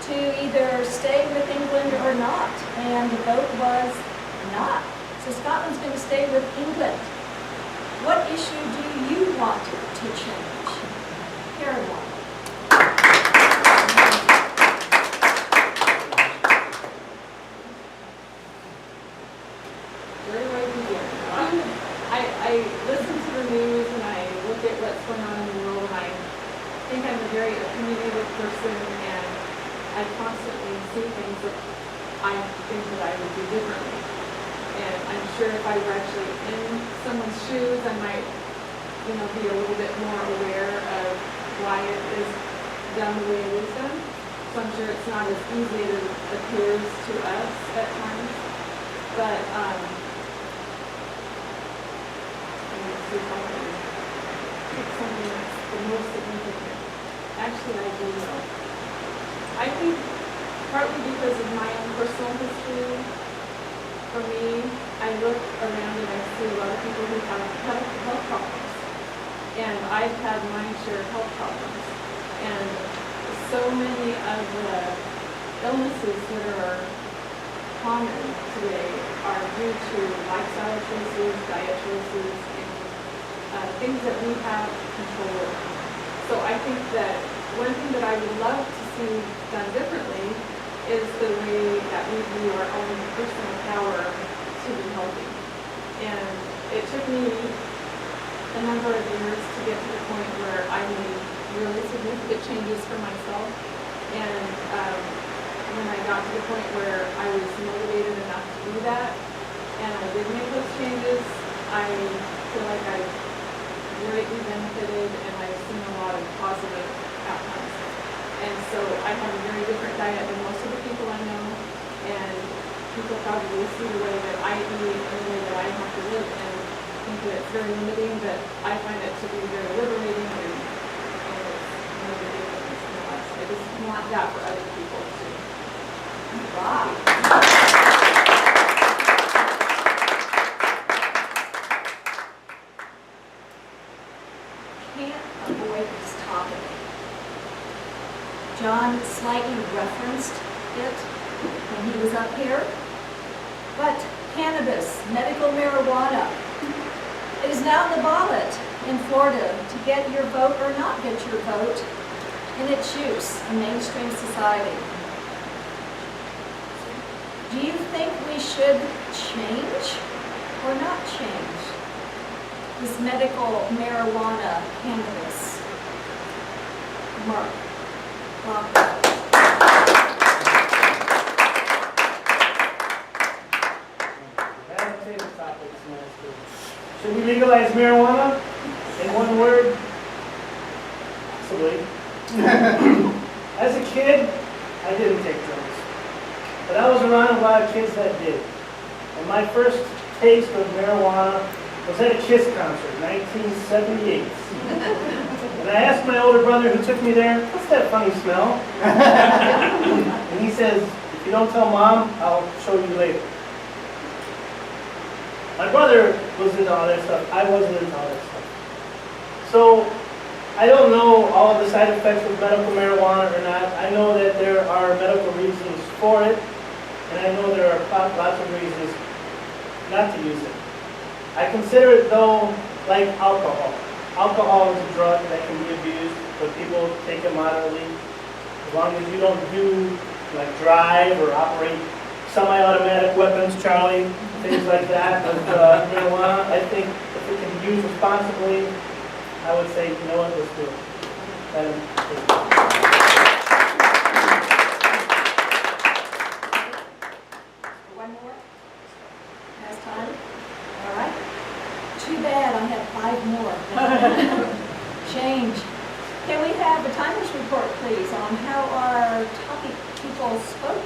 Speaker 8: to either stay with England or not, and the vote was not. So Scotland's going to stay with England. What issue do you want to change? Caroline.
Speaker 6: Where do I begin? I listen to the news and I look at what's going on in the world, and I think I'm a very opinionated person, and I constantly see things that I think that I would do differently. And I'm sure if I were actually in someone's shoes, I might, be a little bit more aware of why it is done the way it is done. So I'm sure it's not as easy as it appears to us at times. But see if I can pick something that's the most significant. Actually, I do know. I think partly because of my own personal history, for me, I look around and I see a lot of people who have health problems. And I've had my share of health problems. And so many of the illnesses that are common today are due to lifestyle choices, diet choices, and things that we have control over. So I think that one thing that I would love to see done differently is the way that we view our own personal power to be healthy. And it took me a number of years to get to the point where I made really significant changes for myself. And when I got to the point where I was motivated enough to do that, and I did make those changes, I feel like I've greatly benefited, and I've seen a lot of positive outcomes. And so I have a very different diet than most of the people I know, and people probably see the way that I eat and the way that I have to live, and think that it's very limiting, but I find it to be very liberating, and it's one of the big things in my life. I just want that for other people too.
Speaker 8: Wow. Can't avoid this topic. John slightly referenced it when he was up here, but cannabis, medical marijuana, it is now on the ballot in Florida to get your vote or not get your vote in its use in mainstream society. Do you think we should change or not change this medical marijuana cannabis? Mark.
Speaker 12: Should we legalize marijuana? In one word? Possibly. As a kid, I didn't take drugs. But I was around a lot of kids that did. And my first taste of marijuana was at a KISS concert, 1978. And I asked my older brother who took me there, what's that funny smell? And he says, if you don't tell Mom, I'll show you later. My brother was into all that stuff. I wasn't into all that stuff. So I don't know all of the side effects of medical marijuana or not. I know that there are medical reasons for it, and I know there are lots of reasons not to use it. I consider it, though, like alcohol. Alcohol is a drug that can be abused, but people take it moderately. As long as you don't do, like, drive or operate semi-automatic weapons, Charlie, things like that with marijuana, I think if it can be used responsibly, I would say, you know what, let's do it.
Speaker 8: One more? Last time? All right. Too bad, I have 5 more. Change. Can we have the timers report, please, on how our topic people spoke?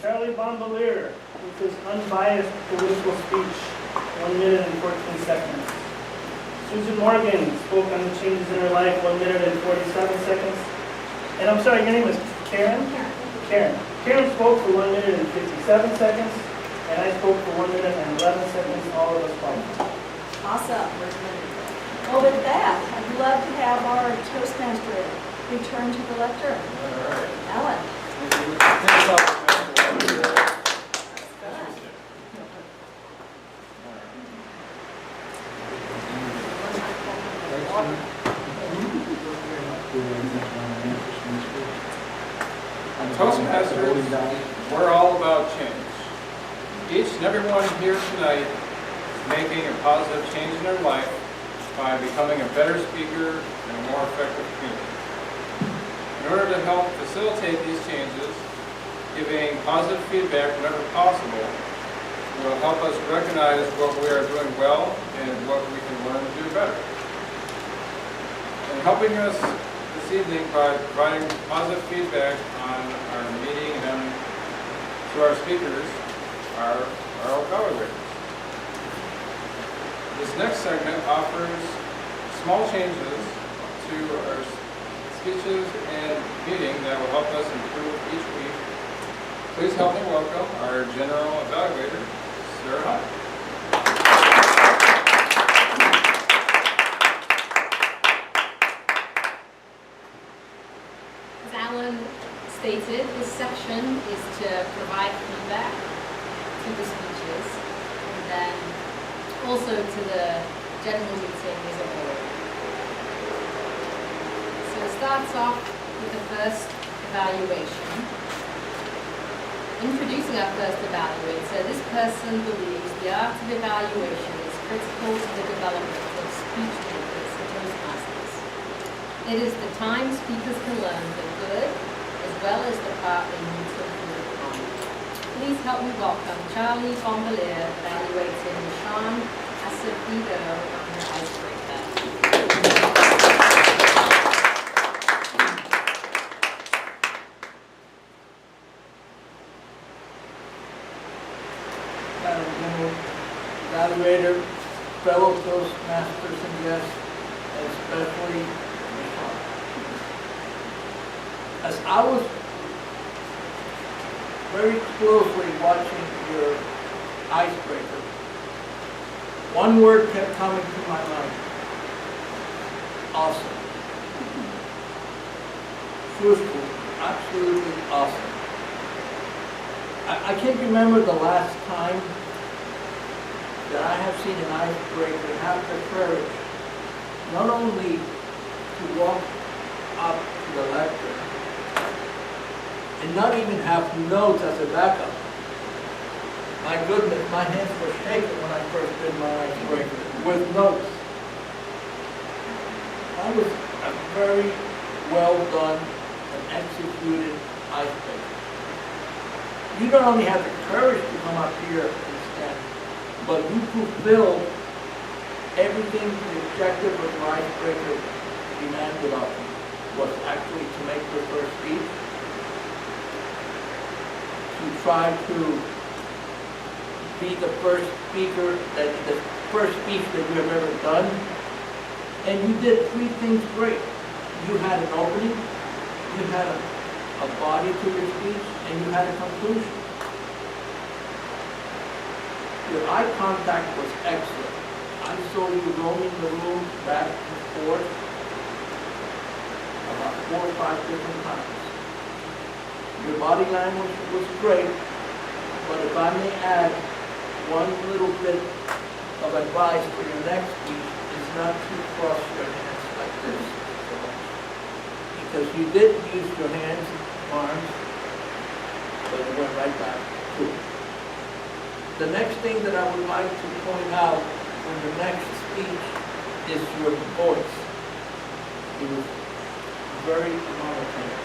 Speaker 12: Charlie Bombalier, with his unbiased political speech, 1 minute and 14 seconds. Susan Morgan spoke on the changes in her life, 1 minute and 47 seconds. And I'm sorry, your name is Karen? Karen. Karen spoke for 1 minute and 57 seconds, and I spoke for 1 minute and 11 seconds, all of us followed.
Speaker 8: Awesome. Well, with that, I'd love to have our Toastmaster return to the lectern. Alan.
Speaker 9: Toastmasters, we're all about change. Each and every one here tonight is making a positive change in their life by becoming a better speaker and a more effective communicator. In order to help facilitate these changes, giving positive feedback whenever possible will help us recognize what we are doing well and what we can learn to do better. And helping us this evening by providing positive feedback on our meeting and to our speakers are our evaluators. This next segment offers small changes to our speeches and meeting that will help us improve each week. Please help me welcome our general evaluator, Sarah Hunt.
Speaker 15: As Alan stated, this section is to provide feedback to the speeches and then also to the general meeting as a whole. So it starts off with the first evaluation. Introducing our first evaluator, this person believes the art of evaluation is critical to the development of speech makers and Toastmasters. It is the time speakers can learn the good as well as the part they need to improve upon. Please help me welcome Charlie Bombalier, evaluating Michann Acevedo on her icebreaker.
Speaker 2: Evaluator, fellow Toastmasters and guests, especially Michann. As I was very closely watching your icebreaker, one word kept coming to my mind. Awesome. Truthful, absolutely awesome. I can't remember the last time that I have seen an icebreaker have the courage not only to walk up to the lectern and not even have notes as a backup. My goodness, my hands were shaking when I first did my icebreaker with notes. That was a very well done and executed icebreaker. You not only have the courage to come up here and stand, but you fulfilled everything the objective of your icebreaker demanded of you, was actually to make your first speech, to try to be the first speaker, the first speech that you have ever done. And you did three things great. You had an opening, you had a body to your speech, and you had a conclusion. Your eye contact was excellent. I saw you roaming the room back and forth about 4 or 5 different times. Your body language was great, but if I may add one little bit of advice for your next speech, is not to cross your hands like this so much. Because you did use your hands, arms, but it went right back to it. The next thing that I would like to point out for your next speech is your voice. It was very monotone.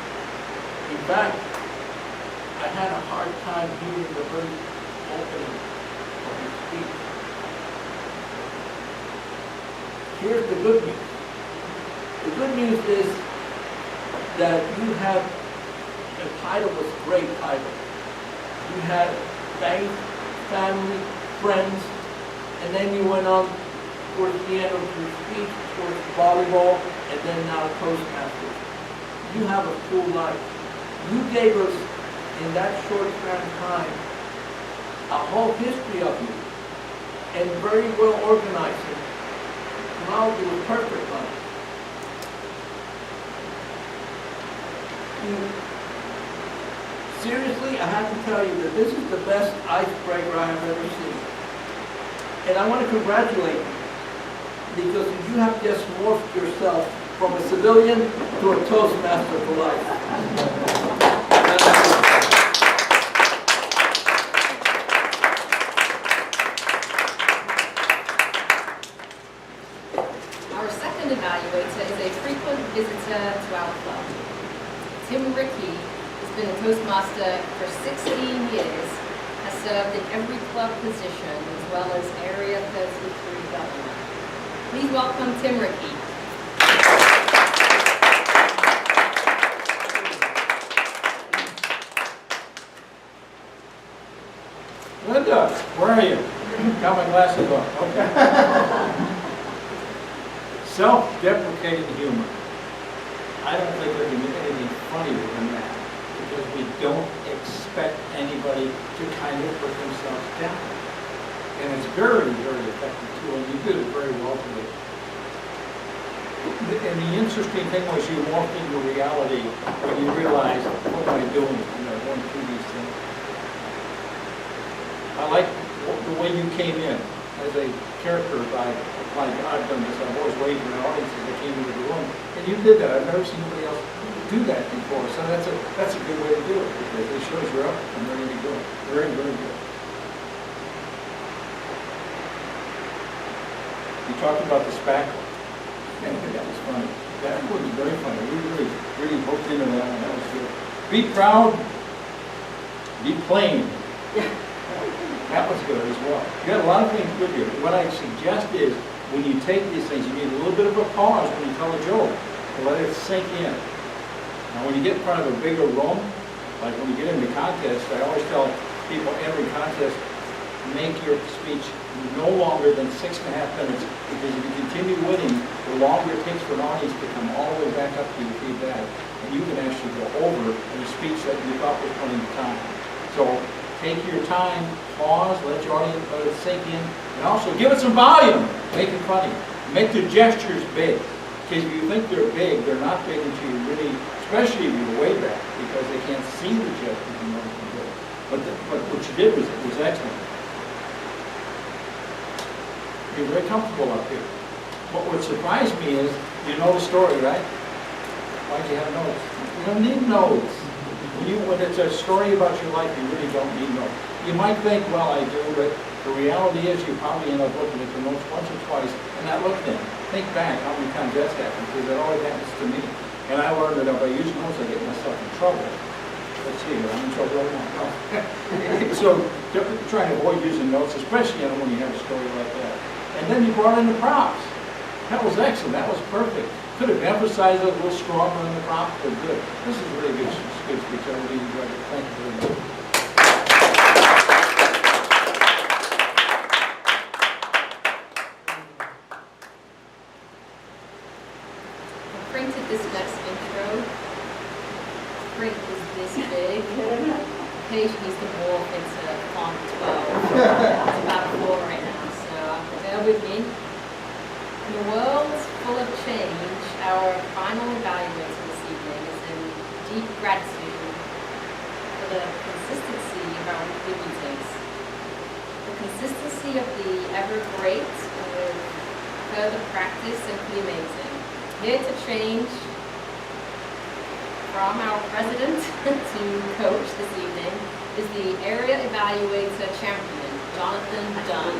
Speaker 2: In fact, I had a hard time hearing the very opening of your speech. Here's the good news. The good news is that you have, the title was a great title. You had faith, family, friends, and then you went on towards the end of your speech, towards volleyball, and then now Toastmasters. You have a full life. You gave us, in that short span of time, a whole history of you, and very well organized. Wow, you were perfect on it. Seriously, I have to tell you that this is the best icebreaker I have ever seen. And I want to congratulate you, because you have just morphed yourself from a civilian to a Toastmaster for life.
Speaker 15: Our second evaluator is a frequent visitor to our club. Tim Rickey has been a Toastmaster for 16 years, has served in every club position as well as Area 33 governor. Please welcome Tim Rickey.
Speaker 16: Linda, where are you? Got my glasses on. Okay. Self-deprecating humor. I don't think there can be anything funnier than that, because we don't expect anybody to kind of put themselves down. And it's very, very effective too, and you did it very well today. And the interesting thing was you walked into reality when you realized, what am I doing? Going through these things. I like the way you came in as a character by I've done this. I've always waited in audiences that came into the room, and you did that. I've never seen anybody else do that before. So that's a good way to do it, because it shows you're up and ready to go. Very, very good. You talked about the spackle. I think that was funny. That was very funny. We really hooked into that one. That was good. Be proud. Be plain. That was good as well. You got a lot of things good here. What I suggest is, when you take these things, you need a little bit of a pause when you tell a joke to let it sink in. Now, when you get in front of a bigger room, like when you get into contests, I always tell people every contest, make your speech no longer than 6.5 minutes, because if you continue winning, the longer it takes for an audience to come all the way back up to your feedback, and you can actually go over in a speech that you thought was plenty of time. So take your time, pause, let your audience let it sink in, and also give it some volume. Make it funny. Make the gestures big. Because if you think they're big, they're not big until you really, especially if you're way back, because they can't see the gestures you know you can do. But what you did was excellent. You're very comfortable up here. What surprised me is, you know the story, right? Why'd you have notes? You don't need notes. When it's a story about your life, you really don't need notes. You might think, well, I do, but the reality is you probably end up looking at the notes once or twice and not look at them. Think back how many times that's happened, because that always happens to me. And I learned that if I use notes, I get myself in trouble. Let's see here, I'm in trouble right now. So try to avoid using notes, especially when you have a story like that. And then you brought in the props. That was excellent. That was perfect. Could have emphasized it a little stronger on the props, but good. This is really good speech. I really enjoyed it. Thank you very much.
Speaker 15: is this big. The page needs to morph into font 12. It's about 4 right now, so bear with me. In a world full of change, our final evaluator this evening is in deep gratitude for the consistency of our weekly meetings. The consistency of the ever great and with further practice simply amazing. Here to change from our president to coach this evening is the area evaluator champion, Jonathan Dunn.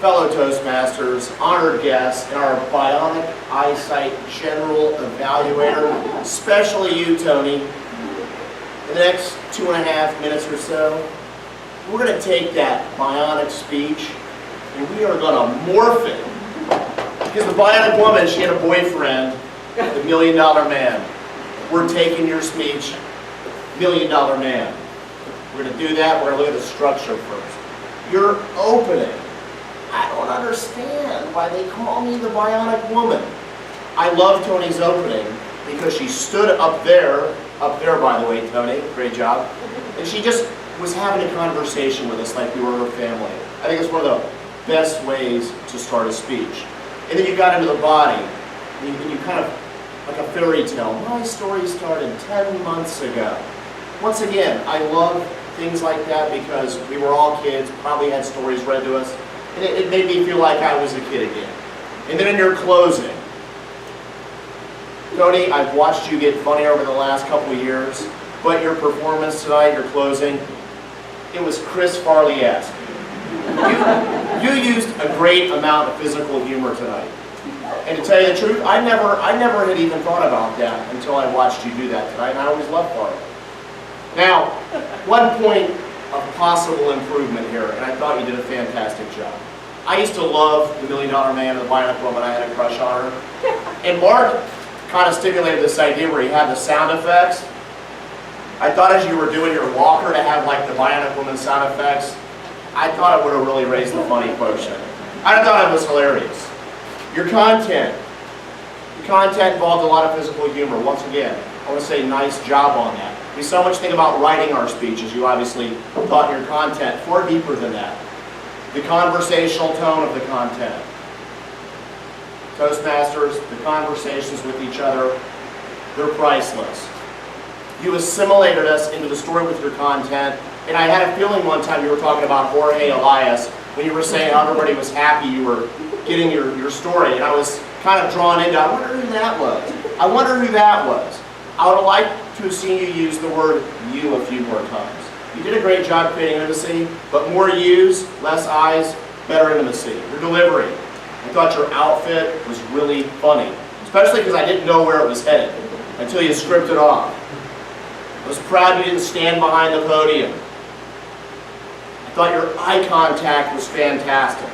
Speaker 5: Fellow Toastmasters, honored guests, and our Bionic Eyesight General Evaluator, especially you, Toni. In the next 2.5 minutes or so, we're going to take that Bionic speech and we are going to morph it. Because the Bionic woman, she had a boyfriend, the $1 Million Man. We're taking your speech, $1 Million Man. We're going to do that. We're going to look at the structure first. Your opening. I don't understand why they call me the Bionic Woman. I love Toni's opening because she stood up there by the way, Toni, great job, and she just was having a conversation with us like we were her family. I think it's one of the best ways to start a speech. And then you got into the body, and you kind of, like a fairy tale, my story started 10 months ago. Once again, I love things like that because we were all kids, probably had stories read to us. And it made me feel like I was a kid again. And then in your closing, Toni, I've watched you get funnier over the last couple of years, but your performance tonight, your closing, it was Chris Farley-esque. You used a great amount of physical humor tonight. And to tell you the truth, I never had even thought about that until I watched you do that tonight, and I always loved Farley. Now, one point of possible improvement here, and I thought you did a fantastic job. I used to love the $1 Million Man and the Bionic Woman. I had a crush on her. And Mark kind of stimulated this idea where he had the sound effects. I thought as you were doing your walker to have like the Bionic Woman sound effects, I thought it would have really raised the funny quotient. I thought it was hilarious. Your content involved a lot of physical humor. Once again, I want to say nice job on that. We so much think about writing our speeches. You obviously thought your content far deeper than that. The conversational tone of the content. Toastmasters, the conversations with each other, they're priceless. You assimilated us into the story with your content, and I had a feeling one time you were talking about Jorge Elias when you were saying everybody was happy you were getting your story, and I was kind of drawn into, I wonder who that was. I wonder who that was. I would have liked to have seen you use the word you a few more times. You did a great job creating intimacy, but more yous, less I's, better intimacy. Your delivery. I thought your outfit was really funny, especially because I didn't know where it was headed until you scripted off. I was proud you didn't stand behind the podium. I thought your eye contact was fantastic.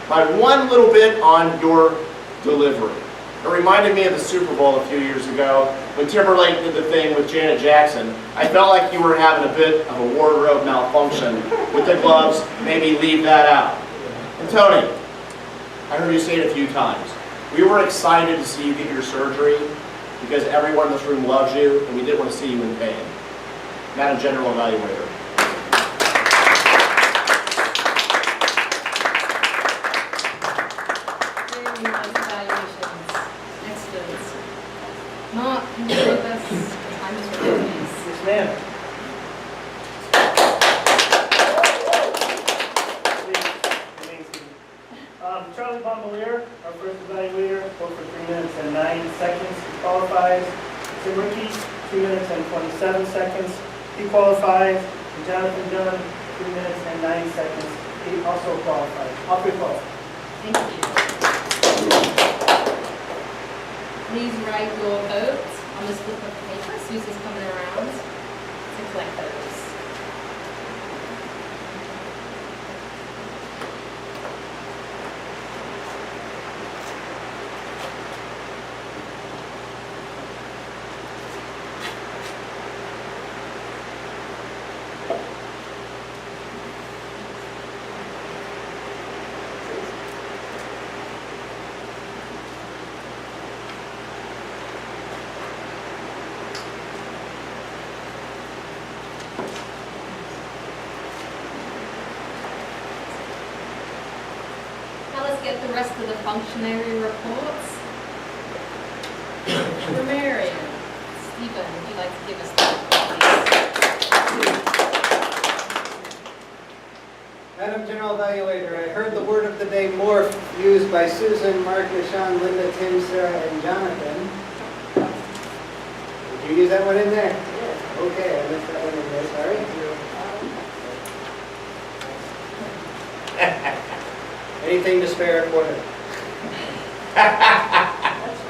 Speaker 5: By one little bit on your delivery. It reminded me of the Super Bowl a few years ago when Timberlake did the thing with Janet Jackson. I felt like you were having a bit of a wardrobe malfunction with the gloves. Maybe leave that out. And Toni, I heard you say it a few times. We were excited to see you get your surgery because everyone in this room loves you and we didn't want to see you in pain. Madam General Evaluator.
Speaker 15: Mark, can you give us time to release?
Speaker 12: Yes, ma'am. Charlie Bombalier, our first evaluator, spoke for 3 minutes and 9 seconds. He qualifies. Tim Rickey, 2 minutes and 27 seconds. He qualifies. And Jonathan Dunn, 3 minutes and 9 seconds. He also qualifies. All three qualified.
Speaker 15: Thank you. Please write your votes on this slip of paper. Susan's coming around to collect those. get the rest of the functionary reports? Marion, Stephen, would you like to give us that, please?
Speaker 1: Madam General Evaluator, I heard the word of the day morph used by Susan, Mark, Michann, Linda, Tim, Sarah, and Jonathan. Did you use that one in there? Okay, I missed that one in there, sorry. Anything to spare a quarter.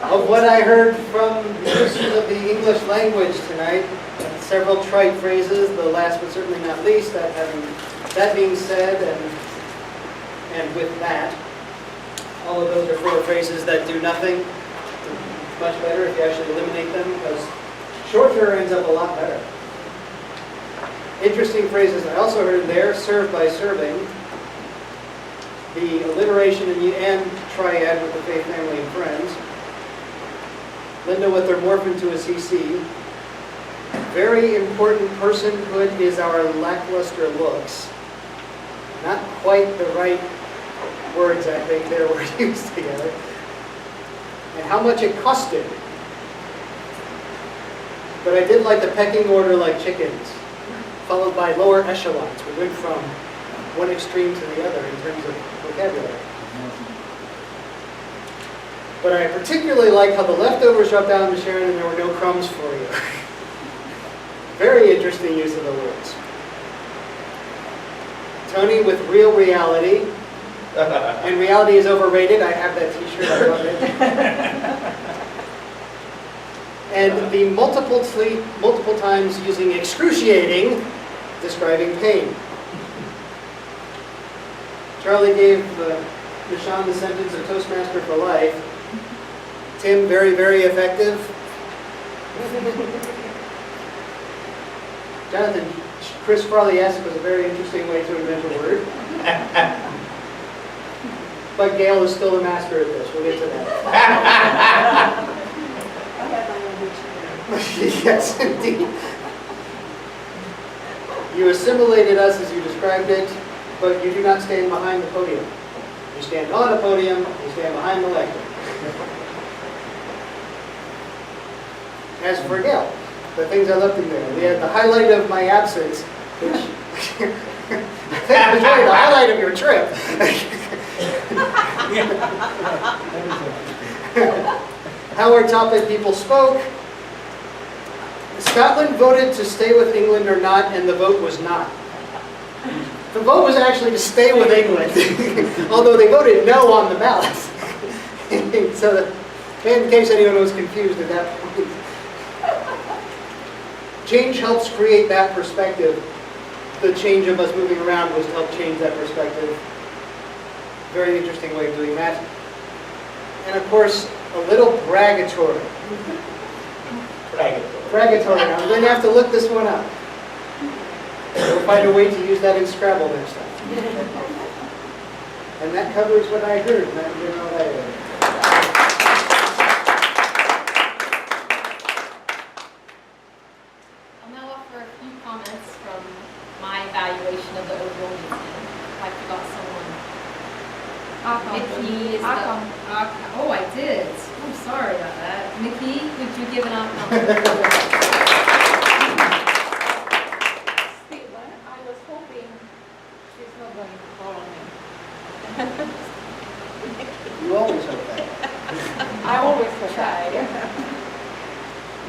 Speaker 1: Of what I heard from uses of the English language tonight, several trite phrases, the last but certainly not least, that being said, and with that, all of those are four phrases that do nothing. It's much better if you actually eliminate them, because shorter ends up a lot better. Interesting phrases I also heard in there: serve by serving, the alliteration and triad with the faith, family, and friends, Linda with their morph into a CC, very important personhood is our lackluster looks. Not quite the right words, I think, there were used together. And how much it costed. But I did like the pecking order like chickens, followed by lower echelons. We went from one extreme to the other in terms of vocabulary. But I particularly like how the leftovers dropped down to Sharon and there were no crumbs for you. Very interesting use of the words. Toni with real reality. And reality is overrated. I have that t-shirt, I love it. And the multiple times using excruciating, describing pain. Charlie gave Michann the sentence of Toastmaster for life. Tim, very, very effective. Jonathan, Chris Farley-esque was a very interesting way to invent a word. But Gail is still a master at this. We'll get to that. Yes, indeed. You assimilated us as you described it, but you do not stand behind the podium. You stand on a podium, you stand behind the lectern. As for Gail, the things I left in there, we had the highlight of my absence, which I think was really the highlight of your trip. How our topic people spoke. Scotland voted to stay with England or not, and the vote was not. The vote was actually to stay with England, although they voted no on the ballot. So, in case anyone was confused at that point. Change helps create that perspective. The change of us moving around was to help change that perspective. Very interesting way of doing that. And of course, a little bragatory. Bragatory. I'm going to have to look this one up. We'll find a way to use that in Scrabble next time. And that covers what I heard. And that, you know,
Speaker 15: I'll now offer a few comments from my evaluation of the overall meeting. I forgot someone. Mickey is the... Oh, I did. I'm sorry about that. Mickey, would you give an outcome?
Speaker 10: Stephen, I was hoping she's not going to follow me.
Speaker 1: You always hope that.
Speaker 10: I always hope that.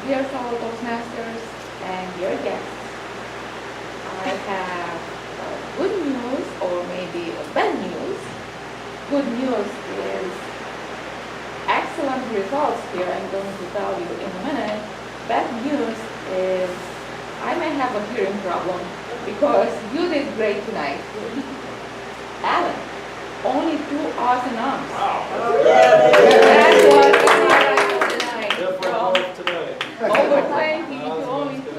Speaker 10: Dear fellow Toastmasters and dear guests, I have good news or maybe bad news. Good news is excellent results here I'm going to tell you in a minute. Bad news is I may have a hearing problem because you did great tonight. Alan, only 2 awesome arms. Wow. That was the highlight tonight. Over 20 to only 2,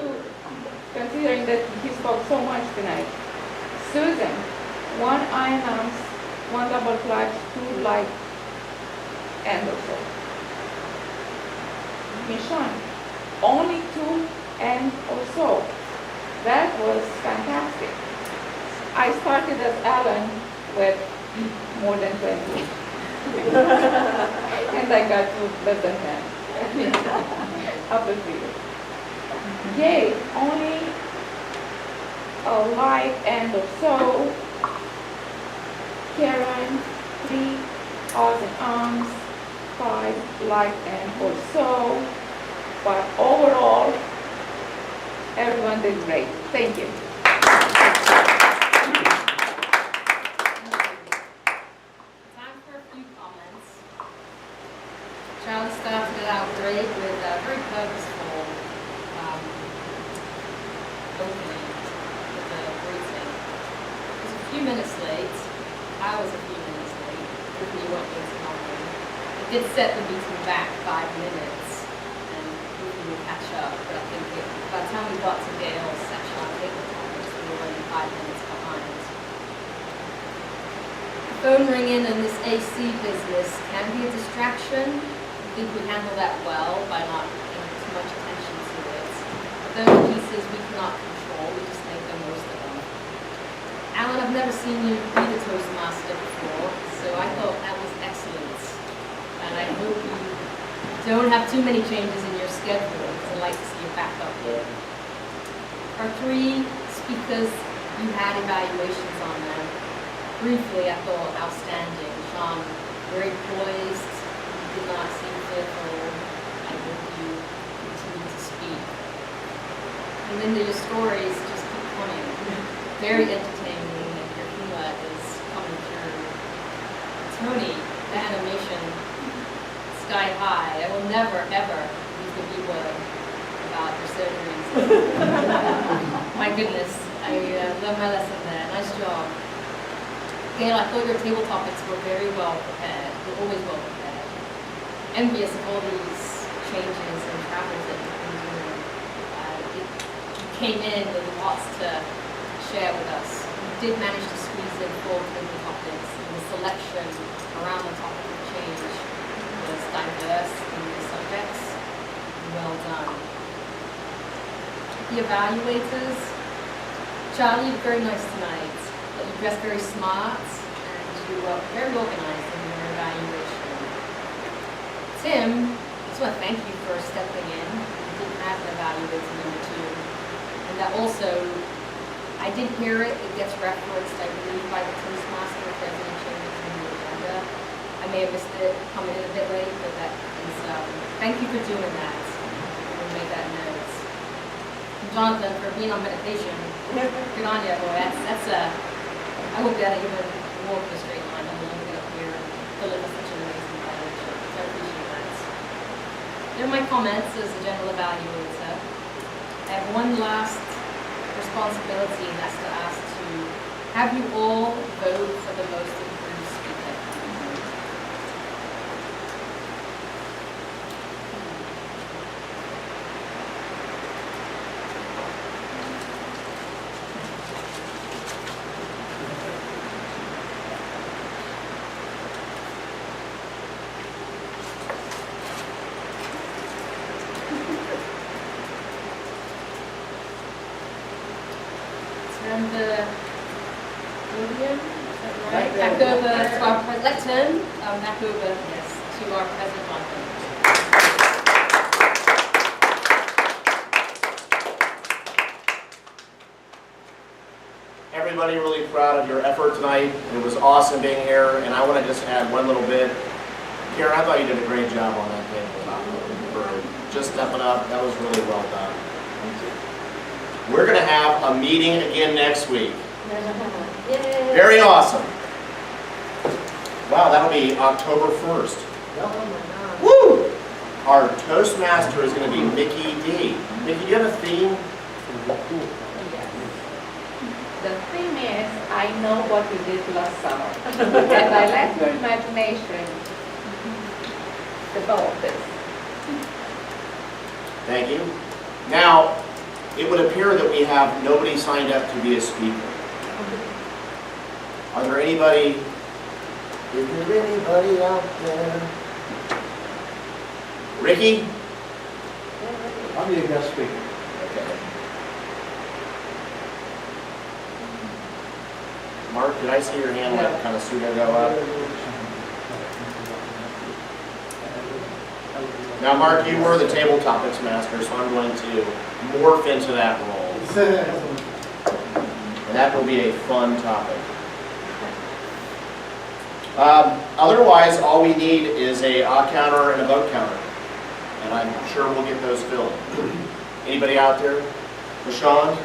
Speaker 10: considering that he spoke so much tonight. Susan, 1 iron arms, 1 double clutch, 2 light, and or so. Michann, only 2 and or so. That was fantastic. I started as Alan with more than 20. And I got to less than 10 after 3 years. Yay, only a like and or so. Karen, 3 awesome arms, 5 like and or so. But overall, everyone did great. Thank you.
Speaker 15: Time for a few comments. Charlie started it out great with a very purposeful opening with the greeting. He was a few minutes late. I was a few minutes late. If you weren't going to help me. It did set the meeting back 5 minutes, and we will catch up. But I think by the time we got to Gail's section on table topics, we were only 5 minutes behind. Phone ringing and this AC business can be a distraction. I think we handle that well by not paying too much attention to it. But those pieces we cannot control, we just make the most of them. Alan, I've never seen you be the Toastmaster before, so I thought that was excellent. And I hope you don't have too many changes in your schedule, because I'd like to see you back up here. Our 3 speakers, you had evaluations on them. Briefly, I thought outstanding. Sean, very poised, you did not seem fearful. I hope you continue to speak. And Linda, your stories just keep coming. Very entertaining, and your humor is coming through. Toni, the animation, sky high. I will never, ever use the B word about your surgeries. My goodness, I learned my lesson there. Nice job. Gail, I thought your table topics were very well prepared. You're always well prepared. Envious of all these changes and travels that you've been doing. You came in with lots to share with us. You did manage to squeeze in 4 table topics, and the selection around the topic of change was diverse in the subjects. Well done. The evaluators, Charlie, you're very nice tonight. You dressed very smart, and you were very organized in your evaluation. Tim, I just want to thank you for stepping in. You didn't have an evaluator number 2. And that also, I did hear it gets referenced, I believe, by the Toastmaster if there's any changes in the agenda. I may have missed it coming in a bit late, but that is, thank you for doing that. We'll make that note. And Jonathan, for being on meditation. Good on you, boy. That's I won't be able to even walk the straight line. I'm going to get up here and deliver such an amazing evaluation. So I appreciate that. They're my comments as a general evaluator. I have one last responsibility, and that's to ask to have you all vote for the most improved speaker. Turn the podium, is that right? Back over to our president. Let's turn back over, yes, to our president Michann.
Speaker 5: Everybody really proud of your effort tonight. It was awesome being here, and I want to just add one little bit. Karen, I thought you did a great job on that table for just stepping up. That was really well done. We're going to have a meeting again next week.
Speaker 15: Yay.
Speaker 5: Very awesome. Wow, that'll be October 1st.
Speaker 15: Oh my God.
Speaker 5: Woo! Our Toastmaster is going to be Mickey D. Mickey, do you have a theme?
Speaker 10: The thing is, I know what we did last summer, and I let your imagination develop this.
Speaker 5: Thank you. Now, it would appear that we have nobody signed up to be a speaker. Are there anybody? Is there anybody out there? Ricky?
Speaker 16: I'll be a guest speaker.
Speaker 5: Okay. Mark, did I see your hand like kind of pseudo go up? Now, Mark, you were the table topics master, so I'm going to morph into that role. And that will be a fun topic. Otherwise, all we need is a counter and a vote counter. And I'm sure we'll get those filled. Anybody out there? Michann?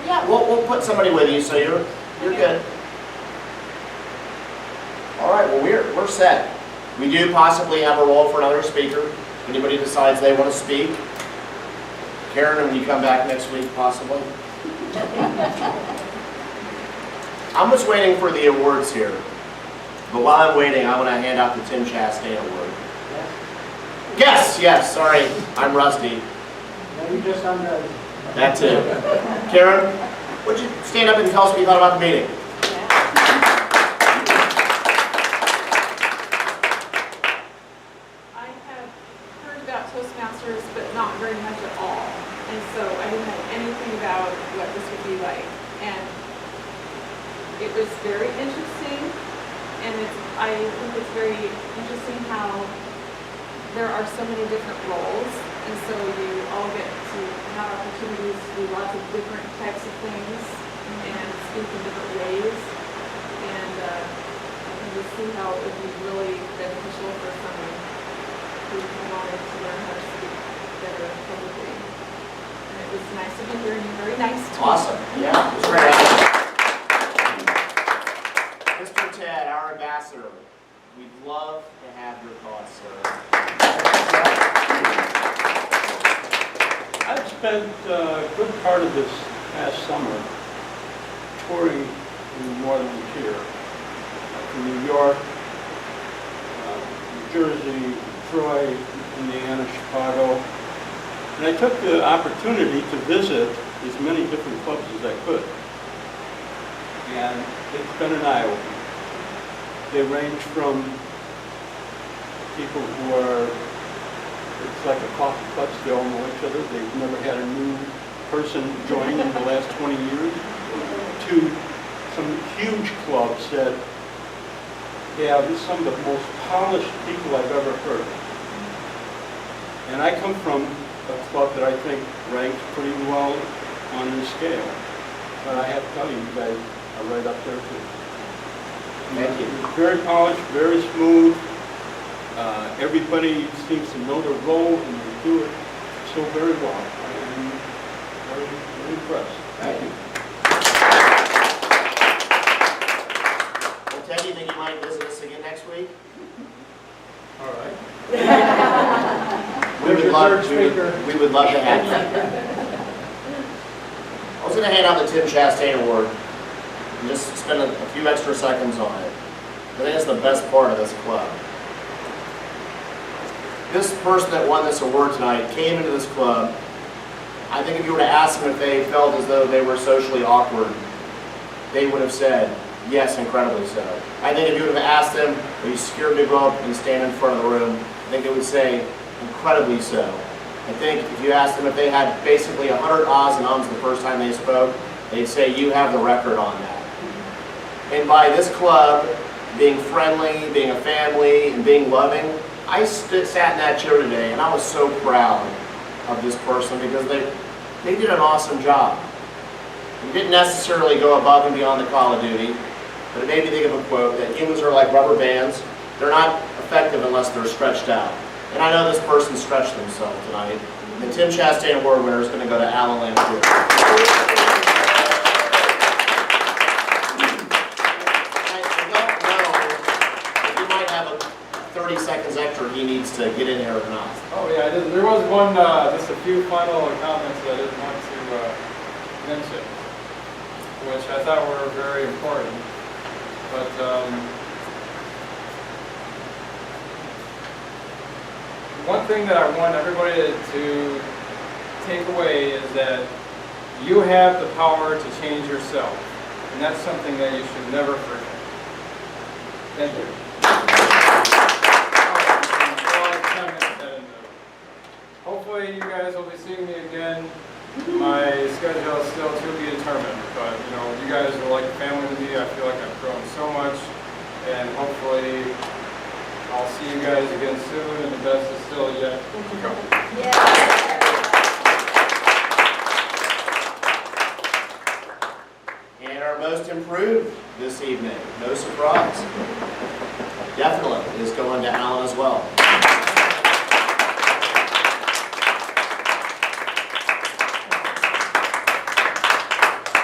Speaker 5: Yeah, we'll put somebody with you, so you're good. All right, well, we're set. We do possibly have a role for another speaker. If anybody decides they want to speak. Karen, when you come back next week, possibly. I'm just waiting for the awards here. But while I'm waiting, I want to hand out the Tim Chastain Award. Yes, sorry, I'm rusty.
Speaker 1: No, you just unread.
Speaker 5: That too. Karen, would you stand up and tell us what you thought about the meeting?
Speaker 6: I have heard about Toastmasters, but not very much at all. And so I didn't know anything about what this would be like. And it was very interesting. And I think it's very interesting how there are so many different roles. And so you all get to have opportunities to do lots of different types of things and speak in different ways. And I can just see how it would be really beneficial for someone who wanted to learn how to speak better publicly. And it was nice to be here, and you're very nice to me.
Speaker 5: Awesome. Yeah, it was great. Mr. Ted, our ambassador, we'd love to have your thoughts, sir.
Speaker 7: I've spent a good part of this past summer touring in the northern tier, from New York, New Jersey, Troy, Indiana, Chicago. And I took the opportunity to visit as many different clubs as I could. And it's been an eye-opener. They range from people who are, it's like a coffee clutch, they all know each other, they've never had a new person join in the last 20 years, to some huge clubs that have some of the most polished people I've ever heard. And I come from a club that I think ranks pretty well on this scale. But I have to tell you, you guys are right up there too.
Speaker 5: Thank you.
Speaker 7: Very polished, very smooth. Everybody seems to know their role and they do it so very well. I'm very, very impressed.
Speaker 5: Thank you. Well, Ted, do you think you might visit us again next week?
Speaker 7: All right.
Speaker 5: We would love to have you. I was going to hand out the Tim Chastain Award and just spend a few extra seconds on it. I think it's the best part of this club. This person that won this award tonight came into this club. I think if you were to ask them if they felt as though they were socially awkward, they would have said, yes, incredibly so. I think if you would have asked them, are you scared to go up and stand in front of the room, I think they would say, incredibly so. I think if you asked them if they had basically 100 ahs and ums the first time they spoke, they'd say, you have the record on that. And by this club being friendly, being a family, and being loving, I sat in that chair today and I was so proud of this person because they did an awesome job. You didn't necessarily go above and beyond the call of duty, but it made me think of a quote that humans are like rubber bands. They're not effective unless they're stretched out. And I know this person stretched themselves tonight. The Tim Chastain Award winner is going to go to Alan Lamphere. He might have 30 seconds extra he needs to get in here or not.
Speaker 9: Oh yeah, there was one, just a few final comments that I didn't want to mention, which I thought were very important. But one thing that I want everybody to take away is that you have the power to change yourself. And that's something that you should never forget. Thank you. Hopefully you guys will be seeing me again. My schedule is still to be determined, but you guys are like family to me. I feel like I've grown so much, and hopefully I'll see you guys again soon, and the best is still yet to come.
Speaker 5: And our most improved this evening, no surprise, definitely is going to Alan as well.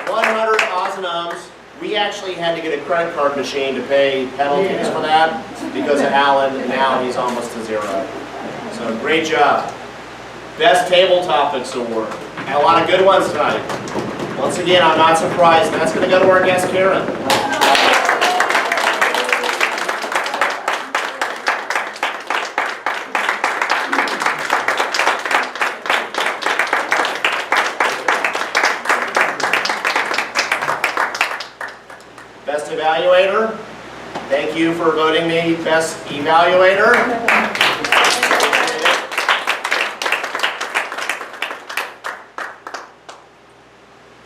Speaker 5: 100 odds and ums. We actually had to get a credit card machine to pay penalties for that because of Alan, and now he's almost to 0. So great job. Best Table Topics Award. Had a lot of good ones tonight. Once again, I'm not surprised. That's going to go to our guest, Karen. Best Evaluator. Thank you for voting me Best Evaluator.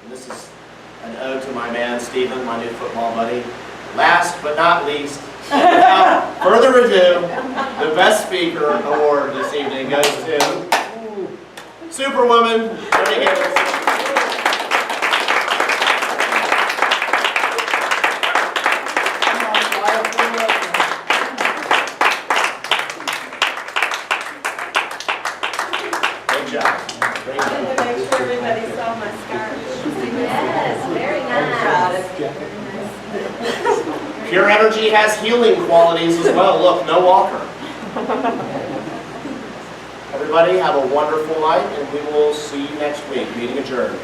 Speaker 5: And this is an ode to my man, Stephen, my new football buddy. Last but not least, without further ado, the Best Speaker Award this evening goes to Superwoman, Toni Gibbons. Pure Energy has healing qualities as well. Look, no walker. Everybody have a wonderful night, and we will see you next week. Meeting adjourned.